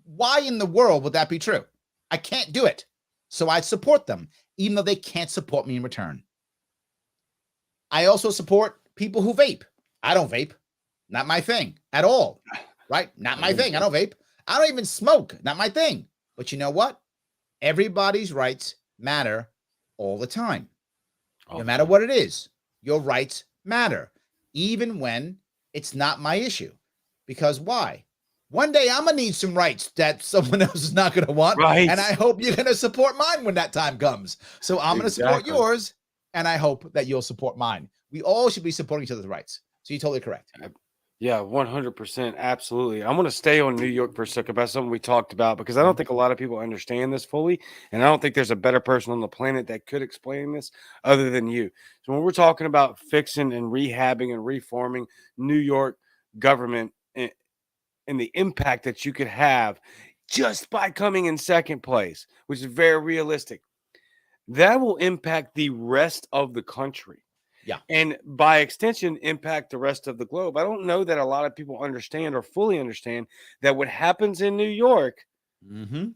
Why in the world would that be true? I can't do it. So I support them. even though they can't support me in return. I also support people who vape. I don't vape. Not my thing at all. Right? Not my thing. I don't vape. I don't even smoke. Not my thing. But you know what? Everybody's rights matter all the time. No matter what it is, your rights matter, even when it's not my issue. Because why? One day I'm going to need some rights that someone else is not going to want. Right. And I hope you're going to support mine when that time comes. So I'm going to support yours, and I hope that you'll support mine. We all should be supporting each other's rights. So you're totally correct. Yeah, 100%. Absolutely. I want to stay on New York for a second about something we talked about, because I don't think a lot of people understand this fully. And I don't think there's a better person on the planet that could explain this other than you. So when we're talking about fixing and rehabbing and reforming New York government and the impact that you could have just by coming in second place, which is very realistic, that will impact the rest of the country. Yeah. And by extension, impact the rest of the globe. I don't know that a lot of people understand or fully understand that what happens in New York,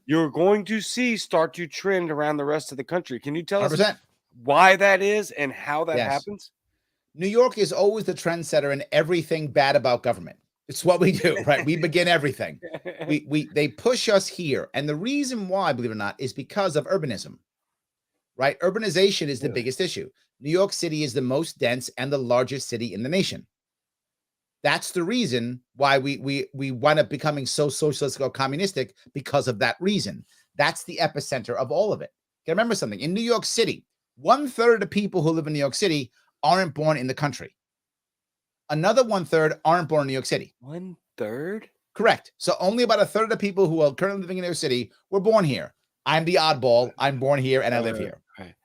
you're going to see start to trend around the rest of the country. Can you tell 100%. us why that is and how that happens? New York is always the trendsetter in everything bad about government. It's what we do, right? We begin everything. They push us here. And the reason why, believe it or not, is because of urbanism, right? Urbanization is the biggest issue. New York City is the most dense and the largest city in the nation. That's the reason why we wind up becoming so socialist or communistic, because of that reason. That's the epicenter of all of it. Okay, remember something. In New York City, 1/3 of the people who live in New York City aren't born in the country. Another 1/3 aren't born in New York City. 1/3? Correct. So only about 1/3 of the people who are currently living in New York City were born here. I'm the oddball. I'm born here and I live here.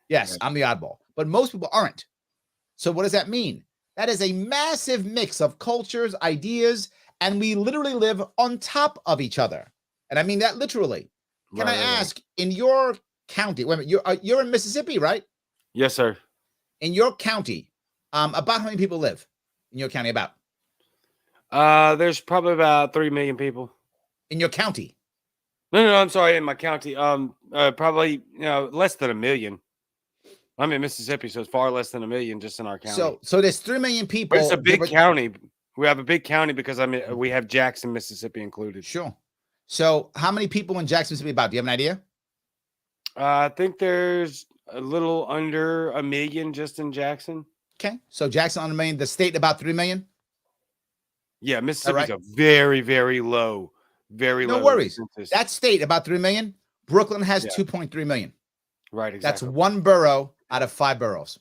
Yes, I'm the oddball. But most people aren't. So what does that mean? That is a massive mix of cultures, ideas, and we literally live on top of each other. And I mean that literally. Can I ask, in your county, wait a minute, you're in Mississippi, right? Yes, sir. In your county, about how many people live in your county? About? There's probably about 3 million people. In your county? No, I'm sorry, in my county. Probably less than 1 million. I'm in Mississippi, so it's far less than 1 million just in our county. So there's 3 million people. But it's a big county. We have a big county because we have Jackson, Mississippi included. Sure. So how many people in Jackson, Mississippi about? Do you have an idea? I think there's a little under 1 million just in Jackson. Okay. So Jackson on 1 million, the state about 3 million? Yeah, Mississippi's a very, very low, very low. No worries. That state about 3 million. Brooklyn has 2.3 million. Right, exactly. That's one borough out of 5 boroughs.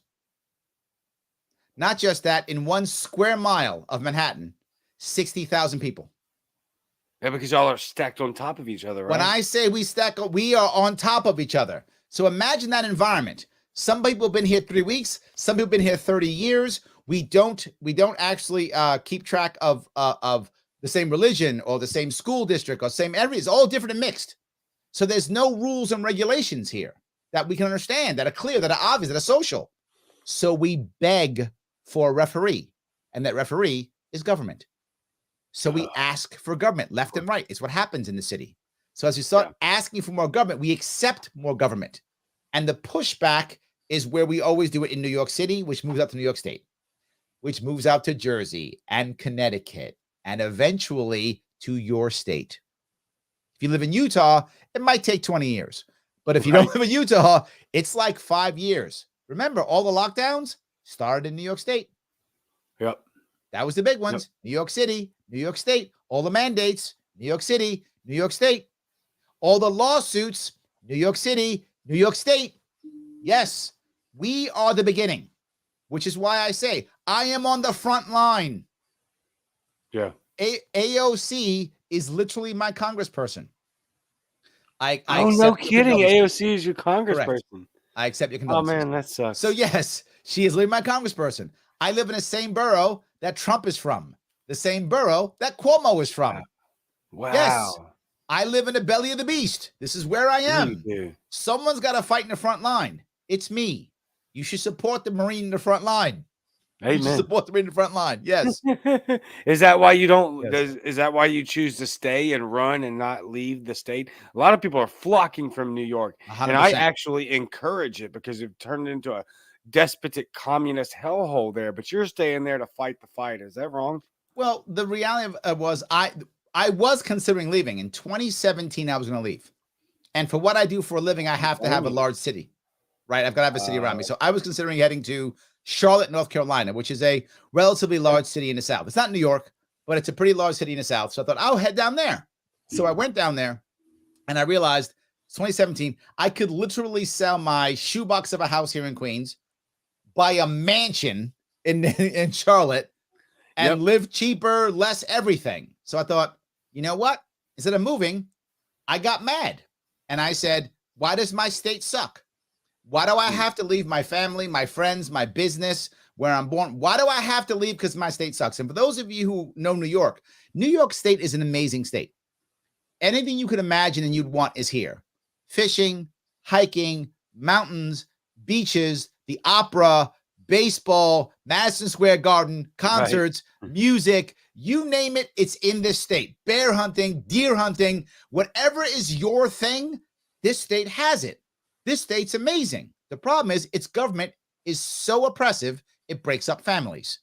Not just that, in 1 square mile of Manhattan, 60,000 people. Yeah, because y'all are stacked on top of each other, right? When I say we are on top of each other. So imagine that environment. Some people have been here 3 weeks. Some people have been here 30 years. We don't actually keep track of the same religion or the same school district or same area. It's all different and mixed. So there's no rules and regulations here that we can understand, that are clear, that are obvious, that are social. So we beg for a referee, and that referee is government. So we ask for government left and right. It's what happens in the city. So as we start asking for more government, we accept more government. And the pushback is where we always do it in New York City, which moves out to New York State, which moves out to Jersey and Connecticut, and eventually to your state. If you live in Utah, it might take 20 years. But if you don't live in Utah, it's like 5 years. Remember, all the lockdowns started in New York State. Yep. That was the big ones. Yep. New York City, New York State. All the mandates, New York City, New York State. All the lawsuits, New York City, New York State. Yes, we are the beginning, which is why I say I am on the front line. Yeah. AOC is literally my congressperson. No kidding. AOC is your congressperson. Correct. I accept your condolences. Oh, man, that sucks. So, yes, she is literally my congressperson. I live in the same borough that Trump is from, the same borough that Cuomo is from. Wow. Yes, I live in the belly of the beast. This is where I am. Someone's got to fight in the front line. It's me. You should support the Marine in the front line. You should Amen. support them in the front line. Yes. Is that why you don't Yes. is that why you choose to stay and run and not leave the state? A lot of people are flocking from New York, and I 100%. actually encourage it because you've turned into a despotic communist hellhole there, but you're staying there to fight the fight. Is that wrong? Well, the reality was I was considering leaving. In 2017, I was going to leave. And for what I do for a living, I have to have a large city, right? I've got to have a city around me. So I was considering heading to Charlotte, North Carolina, which is a relatively large city in the South. It's not New York, but it's a pretty large city in the South. So I thought I'll head down there. So I went down there and I realized 2017, I could literally sell my shoebox of a house here in Queens, buy a mansion in Charlotte, and live cheaper, less everything. So I thought, you know what? Instead of moving, I got mad. And I said, why does my state suck? Why do I have to leave my family, my friends, my business, where I'm born? Why do I have to leave because my state sucks? And for those of you who know New York State is an amazing state. Anything you could imagine and you'd want is here. Fishing, hiking, mountains, beaches, the opera, baseball, Madison Square Garden, concerts, music, you name it, it's in this state. Bear hunting, deer hunting, whatever is your thing, this state has it. This state's amazing. The problem is its government is so oppressive, it breaks up families.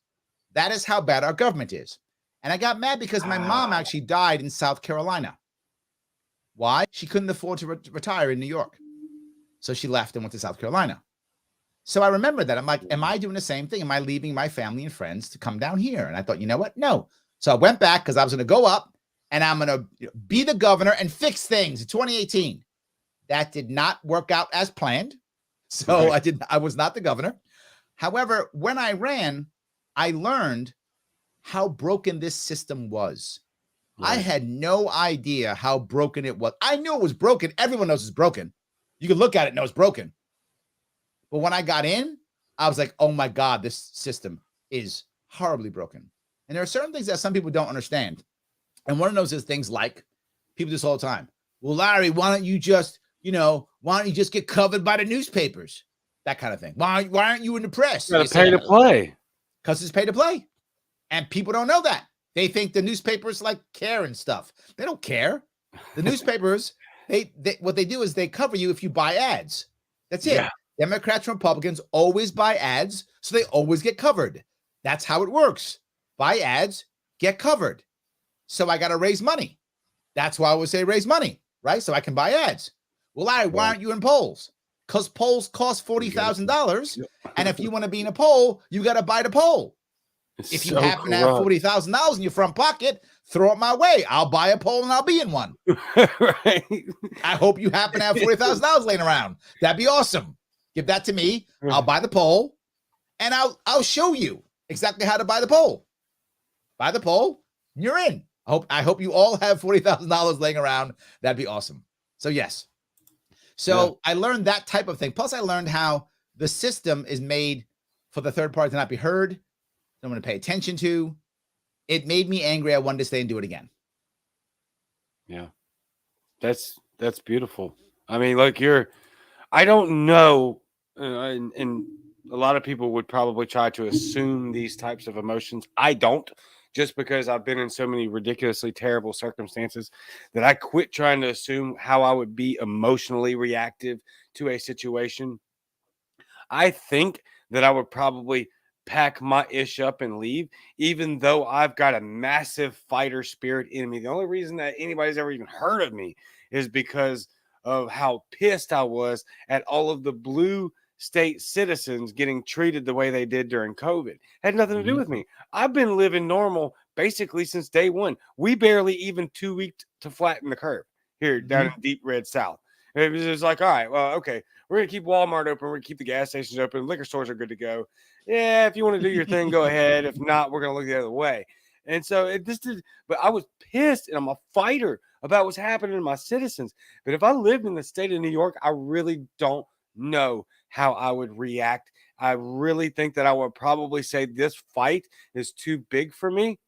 That is how bad our government is. And I got mad because my mom actually died in South Carolina. Why? She couldn't afford to retire in New York. So she left and went to South Carolina. So I remember that. I'm like, am I doing the same thing? Am I leaving my family and friends to come down here? And I thought, you know what? No. So I went back because I was going to go up and I'm going to be the governor and fix things in 2018. That did not work out as planned. So I was not the governor. However, when I ran, I learned how broken this system was. I had no idea how broken it was. I knew it was broken. Everyone knows it's broken. You can look at it and know it's broken. But when I got in, I was like, oh my God, this system is horribly broken. And there are certain things that some people don't understand. And one of those is things like, people do this all the time. Well, Larry, why don't you just get covered by the newspapers? That kind of thing. Why aren't you in the press? You gotta pay to play. Because it's pay to play. And people don't know that. They think the newspapers like care and stuff. They don't care. The newspapers, what they do is they cover you if you buy ads. That's it. Yeah. Democrats and Republicans always buy ads, so they always get covered. That's how it works. Buy ads, get covered. So I got to raise money. That's why I would say raise money, right? So I can buy ads. Well, Larry, why aren't you in polls? Because polls cost $40,000. And if you want to be in a poll, you got to buy the poll. If you happen to have $40,000 in your front pocket, throw it my way. I'll buy a poll and I'll be in one. Right. I hope you happen to have $40,000 laying around. That'd be awesome. Give that to me. I'll buy the poll, and I'll show you exactly how to buy the poll. Buy the poll, and you're in. I hope you all have $40,000 laying around. That'd be awesome. So yes. So I learned that type of thing. Plus, I learned how the system is made for the third party to not be heard, someone to pay attention to. It made me angry. I wanted to stay and do it again. Yeah, that's beautiful. I mean, like I don't know, and a lot of people would probably try to assume these types of emotions. I don't, just because I've been in so many ridiculously terrible circumstances that I quit trying to assume how I would be emotionally reactive to a situation. I think that I would probably pack my ish up and leave, even though I've got a massive fighter spirit in me. The only reason that anybody's ever even heard of me is because of how pissed I was at all of the blue state citizens getting treated the way they did during COVID. Had nothing to do with me. I've been living normal basically since day one. We barely even 2 weeks to flatten the curve here down in deep red South. It was just like, all right, well, okay, we're going to keep Walmart open. We're going to keep the gas stations open. Liquor stores are good to go. Yeah, if you want to do your thing, go ahead. If not, we're going to look the other way. And so but I was pissed, and I'm a fighter about what's happening to my citizens. But if I lived in the state of New York, I really don't know how I would react. I really think that I would probably say this fight is too big for me,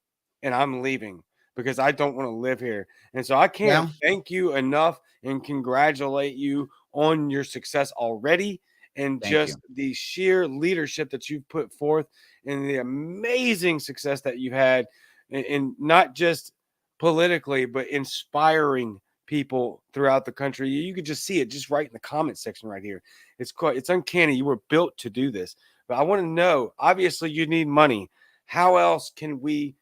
and I'm leaving because I don't want to live here. And so I can't thank you enough and congratulate you on your success already. and Thank you. just the sheer leadership that you've put forth and the amazing success that you've had in not just politically, but inspiring people throughout the country. You could just see it just right in the comment section right here. It's uncanny. You were built to do this. But I want to know, obviously you need money. How else can we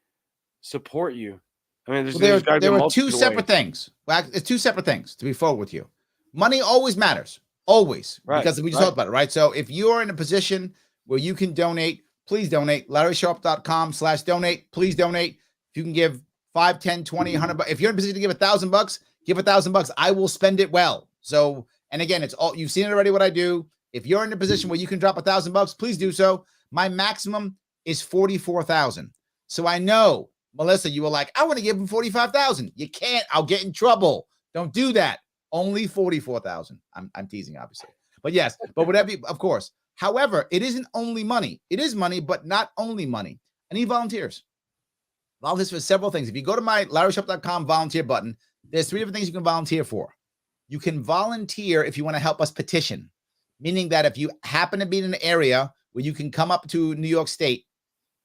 support you? I mean, Well, there's got to be a there are two multitude of ways. separate things. Well, it's two separate things to be forward with you. Money always matters, always, Right, because we just right. talked about it, right? So if you're in a position where you can donate, please donate. LarrySharpe.com/donate. Please donate. If you can give 5, 10, 20, 100 bucks. If you're in a position to give $1,000, give $1,000. I will spend it well. So, and again, it's all, you've seen it already what I do. If you're in a position where you can drop $1,000, please do so. My maximum is 44,000. So I know, Melissa, you were like, I want to give him 45,000. You can't. I'll get in trouble. Don't do that. Only 44,000. I'm teasing, obviously. But yes, but whatever, of course. However, it isn't only money. It is money, but not only money. I need volunteers. Volunteers for several things. If you go to my LarrySharpe.com volunteer button, there's 3 different things you can volunteer for. You can volunteer if you want to help us petition, meaning that if you happen to be in an area where you can come up to New York State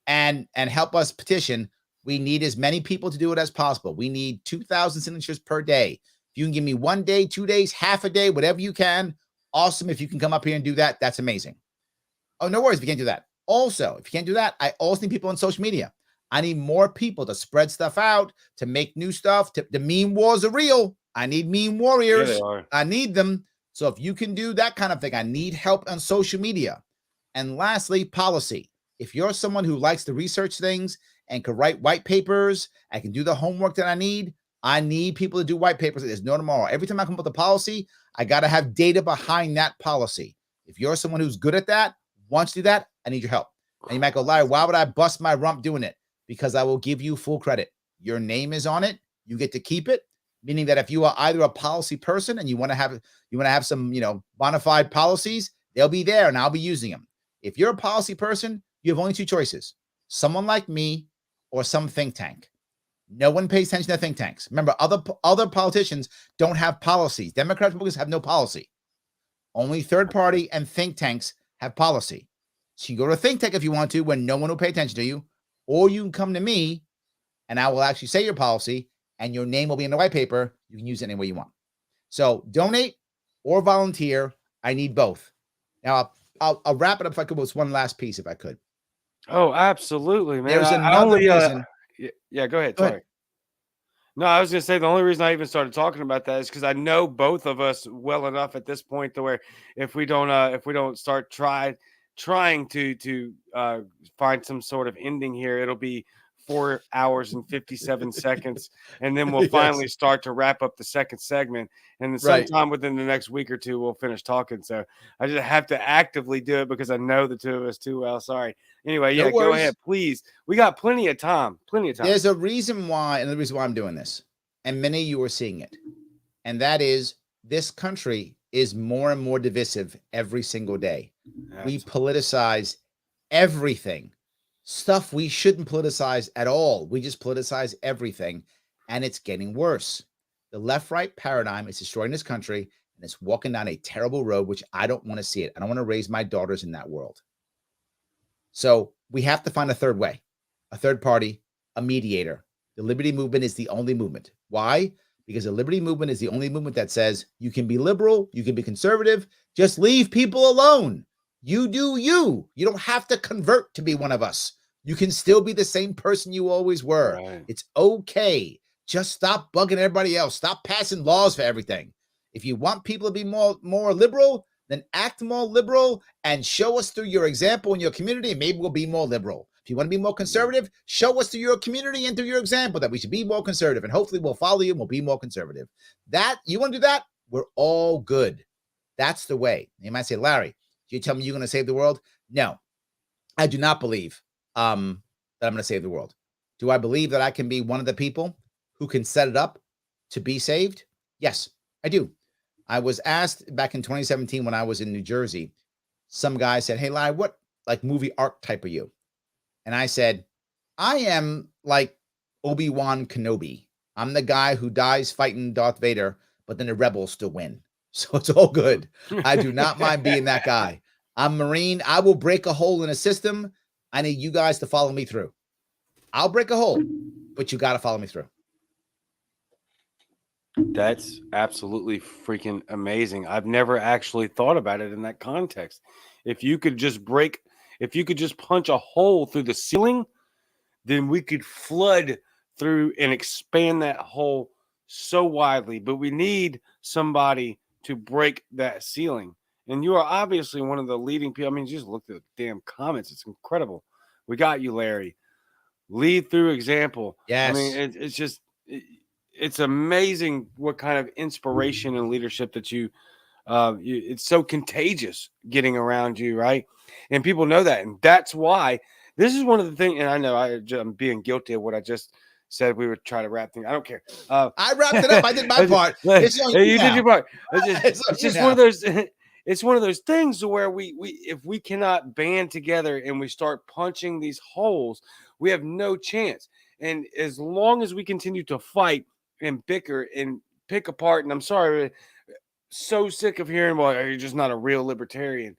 and help us petition, we need as many people to do it as possible. We need 2,000 signatures per day. If you can give me 1 day, 2 days, half a day, whatever you can, awesome. If you can come up here and do that, that's amazing. Oh, no worries if you can't do that. Also, if you can't do that, I also need people on social media. I need more people to spread stuff out, to make new stuff. The meme wars are real. I need meme warriors. Yeah, they are. I need them. So if you can do that kind of thing, I need help on social media. And lastly, policy. If you're someone who likes to research things and can write white papers, I can do the homework that I need people to do white papers. There's no tomorrow. Every time I come up with a policy, I got to have data behind that policy. If you're someone who's good at that, wants to do that, I need your help. And you might go, Larry, why would I bust my rump doing it? Because I will give you full credit. Your name is on it. You get to keep it. Meaning that if you are either a policy person and you want to have some, bona fide policies, they'll be there and I'll be using them. If you're a policy person, you have only 2 choices. Someone like me or some think tank. No one pays attention to think tanks. Remember, other politicians don't have policies. Democrats, Republicans have no policy. Only third party and think tanks have policy. So you go to a think tank if you want to, when no one will pay attention to you, or you can come to me and I will actually say your policy and your name will be in the white paper. You can use it any way you want. So donate or volunteer. I need both. Now, I'll wrap it up if I could with one last piece, if I could. Oh, absolutely, man. There's I another only, reason. yeah, go ahead. Go Sorry. ahead. No, I was going to say the only reason I even started talking about that is because I know both of us well enough at this point to where if we don't start trying to find some sort of ending here, it'll be 4 hours and 57 seconds, and then we'll finally start to wrap up the second segment. And then sometime within the next week or two, we'll finish talking. So I just have to actively do it because I know the two of us too well. Sorry. Anyway, yeah, go ahead, please. We got plenty of time. There's a reason why, and the reason why I'm doing this, and many of you are seeing it, and that is this country is more and more divisive every single day. We politicize everything. Stuff we shouldn't politicize at all. We just politicize everything, and it's getting worse. The left-right paradigm is destroying this country, and it's walking down a terrible road, which I don't want to see it. I don't want to raise my daughters in that world. So we have to find a third way, a third party, a mediator. The Liberty Movement is the only movement. Why? Because the Liberty Movement is the only movement that says you can be liberal, you can be conservative, just leave people alone. You do you. You don't have to convert to be one of us. You can still be the same person you always were. Right. It's okay. Just stop bugging everybody else. Stop passing laws for everything. If you want people to be more liberal, then act more liberal and show us through your example in your community, and maybe we'll be more liberal. If you want to be more conservative, show us through your community and through your example that we should be more conservative, and hopefully we'll follow you and we'll be more conservative. That, you want to do that? We're all good. That's the way. You might say, Larry, do you tell me you're going to save the world? No, I do not believe that I'm going to save the world. Do I believe that I can be one of the people who can set it up to be saved? Yes, I do. I was asked back in 2017 when I was in New Jersey, some guy said, hey, Larry, what like movie archetype are you? And I said, I am like Obi-Wan Kenobi. I'm the guy who dies fighting Darth Vader, but then the rebels still win. So it's all good. I do not mind being that guy. I'm Marine. I will break a hole in a system. I need you guys to follow me through. I'll break a hole, but you got to follow me through. That's absolutely freaking amazing. I've never actually thought about it in that context. If you could just break, if you could just punch a hole through the ceiling, then we could flood through and expand that hole so widely. But we need somebody to break that ceiling. And you are obviously one of the leading people. I mean, just look at the damn comments. It's incredible. We got you, Larry. Lead through example. I mean, Yes. it's just, it's amazing what kind of inspiration and leadership that it's so contagious getting around you, right? And people know that. And that's why this is one of the things, and I know I'm being guilty of what I just said. We would try to wrap things. I don't care. I wrapped it up. I did my part. It's on you you did now. your part. It's on It's you just one of now. those. It's one of those things where we if we cannot band together and we start punching these holes, we have no chance. And as long as we continue to fight and bicker and pick apart, and I'm sorry, so sick of hearing, well, you're just not a real libertarian.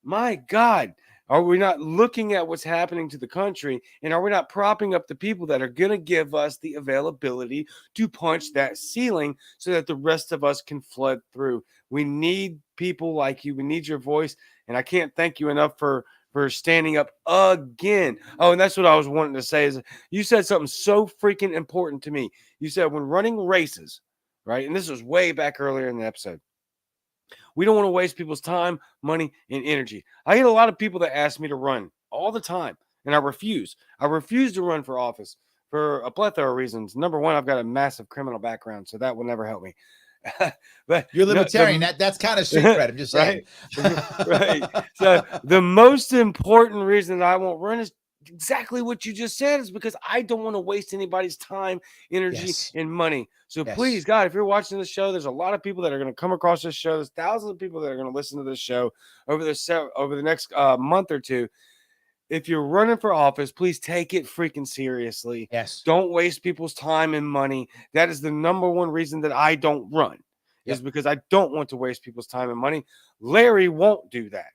My God, are we not looking at what's happening to the country? And are we not propping up the people that are going to give us the availability to punch that ceiling so that the rest of us can flood through? We need people like you. We need your voice. And I can't thank you enough for standing up again. Oh, and that's what I was wanting to say is you said something so freaking important to me. You said when running races, right? And this was way back earlier in the episode. We don't want to waste people's time, money, and energy. I get a lot of people that ask me to run all the time, and I refuse. I refuse to run for office for a plethora of reasons. Number one, I've got a massive criminal background, so that will never help me. But You're libertarian. That's kind of street cred. I'm just saying. Right. Right. So the most important reason that I won't run is exactly what you just said, is because I don't want to waste anybody's time, energy, Yes. and money. So Yes. please, God, if you're watching this show, there's a lot of people that are going to come across this show. There's thousands of people that are going to listen to this show over the next month or two. If you're running for office, please take it freaking seriously. Yes. Don't waste people's time and money. That is the number one reason that I don't run, Yep. is because I don't want to waste people's time and money. Larry won't do that.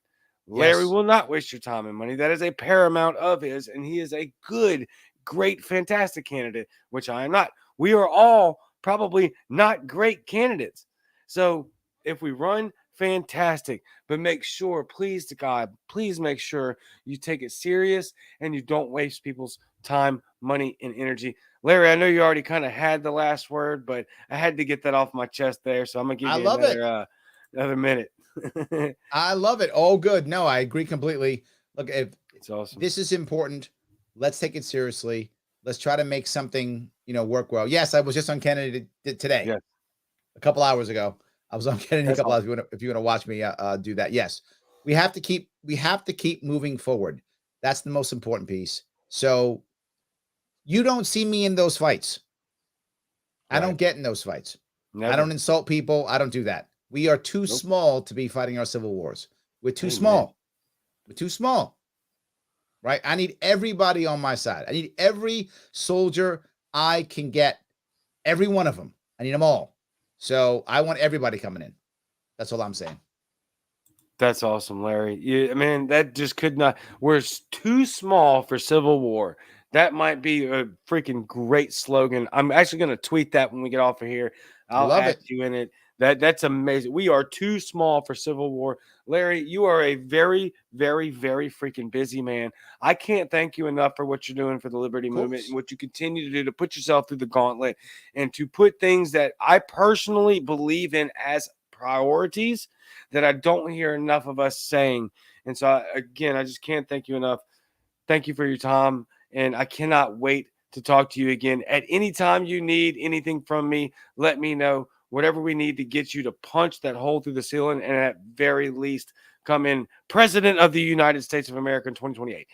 Larry Yes. will not waste your time and money. That is a paramount of his, and he is a good, great, fantastic candidate, which I am not. We are all probably not great candidates. So if we run, fantastic. But make sure, please to God, please make sure you take it serious and you don't waste people's time, money, and energy. Larry, I know you already kind of had the last word, but I had to get that off my chest there. So I'm gonna give I you love it. another minute. I love it. All good. No, I agree completely. Look, if It's awesome. this is important, let's take it seriously. Let's try to make something, work well. Yes, I was just on Kennedy today, Yes. a couple hours ago. I was on Kennedy That's a couple hours. awesome. If you want to watch me do that, yes, we have to keep moving forward. That's the most important piece. So you don't see me in those fights. I don't Right. get in those fights. I Never. don't insult people. I don't do that. We are too Nope. small to be fighting our civil wars. We're too Amen. small. We're too small. Right? I need everybody on my side. I need every soldier I can get, every one of them. I need them all. So I want everybody coming in. That's all I'm saying. That's awesome, Larry. I mean, that just could not. We're too small for civil war. That might be a freaking great slogan. I'm actually going to tweet that when we get off of here. I I'll love add it. you in it. That's amazing. We are too small for civil war. Larry, you are a very, very, very freaking busy man. I can't thank you enough for what you're doing for the liberty movement and what you continue to do to put yourself through the gauntlet and to put things that I personally believe in as priorities that I don't hear enough of us saying. And so, again, I just can't thank you enough. Thank you for your time. And I cannot wait to talk to you again. At any time you need anything from me, let me know. Whatever we need to get you to punch that hole through the ceiling, and at very least, come in President of the United States of America in 2028.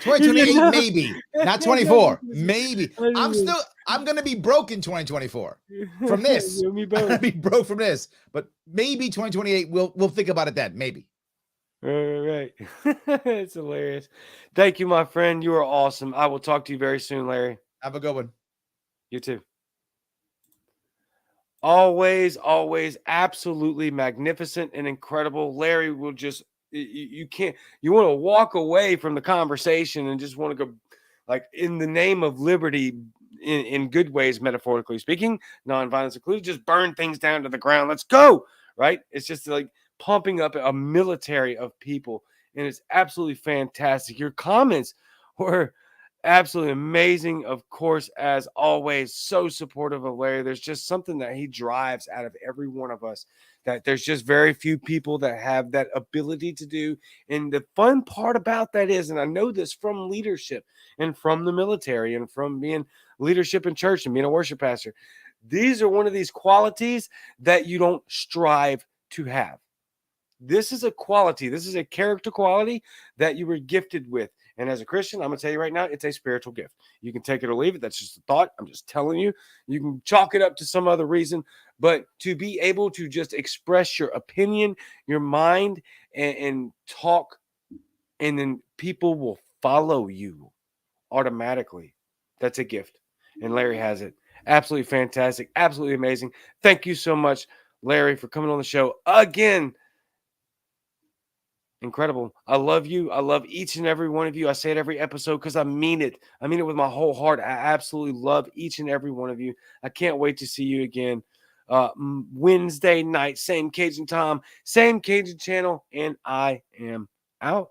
2028, maybe. Not 24. Maybe. I'm gonna be broke in 2024 from this. Me I'm gonna be broke from this. But maybe 2028, we'll think about it then. Maybe. Right. It's hilarious. Thank you, my friend. You are awesome. I will talk to you very soon, Larry. Have a good one. You too. Always absolutely magnificent and incredible. Larry will just, you can't, you want to walk away from the conversation and just want to go, like, in the name of liberty, in good ways, metaphorically speaking, non-violence included, just burn things down to the ground. Let's go. Right? It's just like pumping up a military of people, and it's absolutely fantastic. Your comments were absolutely amazing. Of course, as always, so supportive of Larry. There's just something that he drives out of every one of us that there's just very few people that have that ability to do. And the fun part about that is, and I know this from leadership and from the military and from being leadership in church and being a worship pastor, these are one of these qualities that you don't strive to have. This is a quality, this is a character quality that you were gifted with. And as a Christian, I'm going to tell you right now, it's a spiritual gift. You can take it or leave it. That's just a thought. I'm just telling you. You can chalk it up to some other reason. But to be able to just express your opinion, your mind, and talk, and then people will follow you automatically. That's a gift. And Larry has it. Absolutely fantastic. Absolutely amazing. Thank you so much, Larry, for coming on the show again. Incredible. I love you. I love each and every one of you. I say it every episode because I mean it. I mean it with my whole heart. I absolutely love each and every one of you. I can't wait to see you again. Wednesday night, same Cajun time, same Cajun channel, and I am out.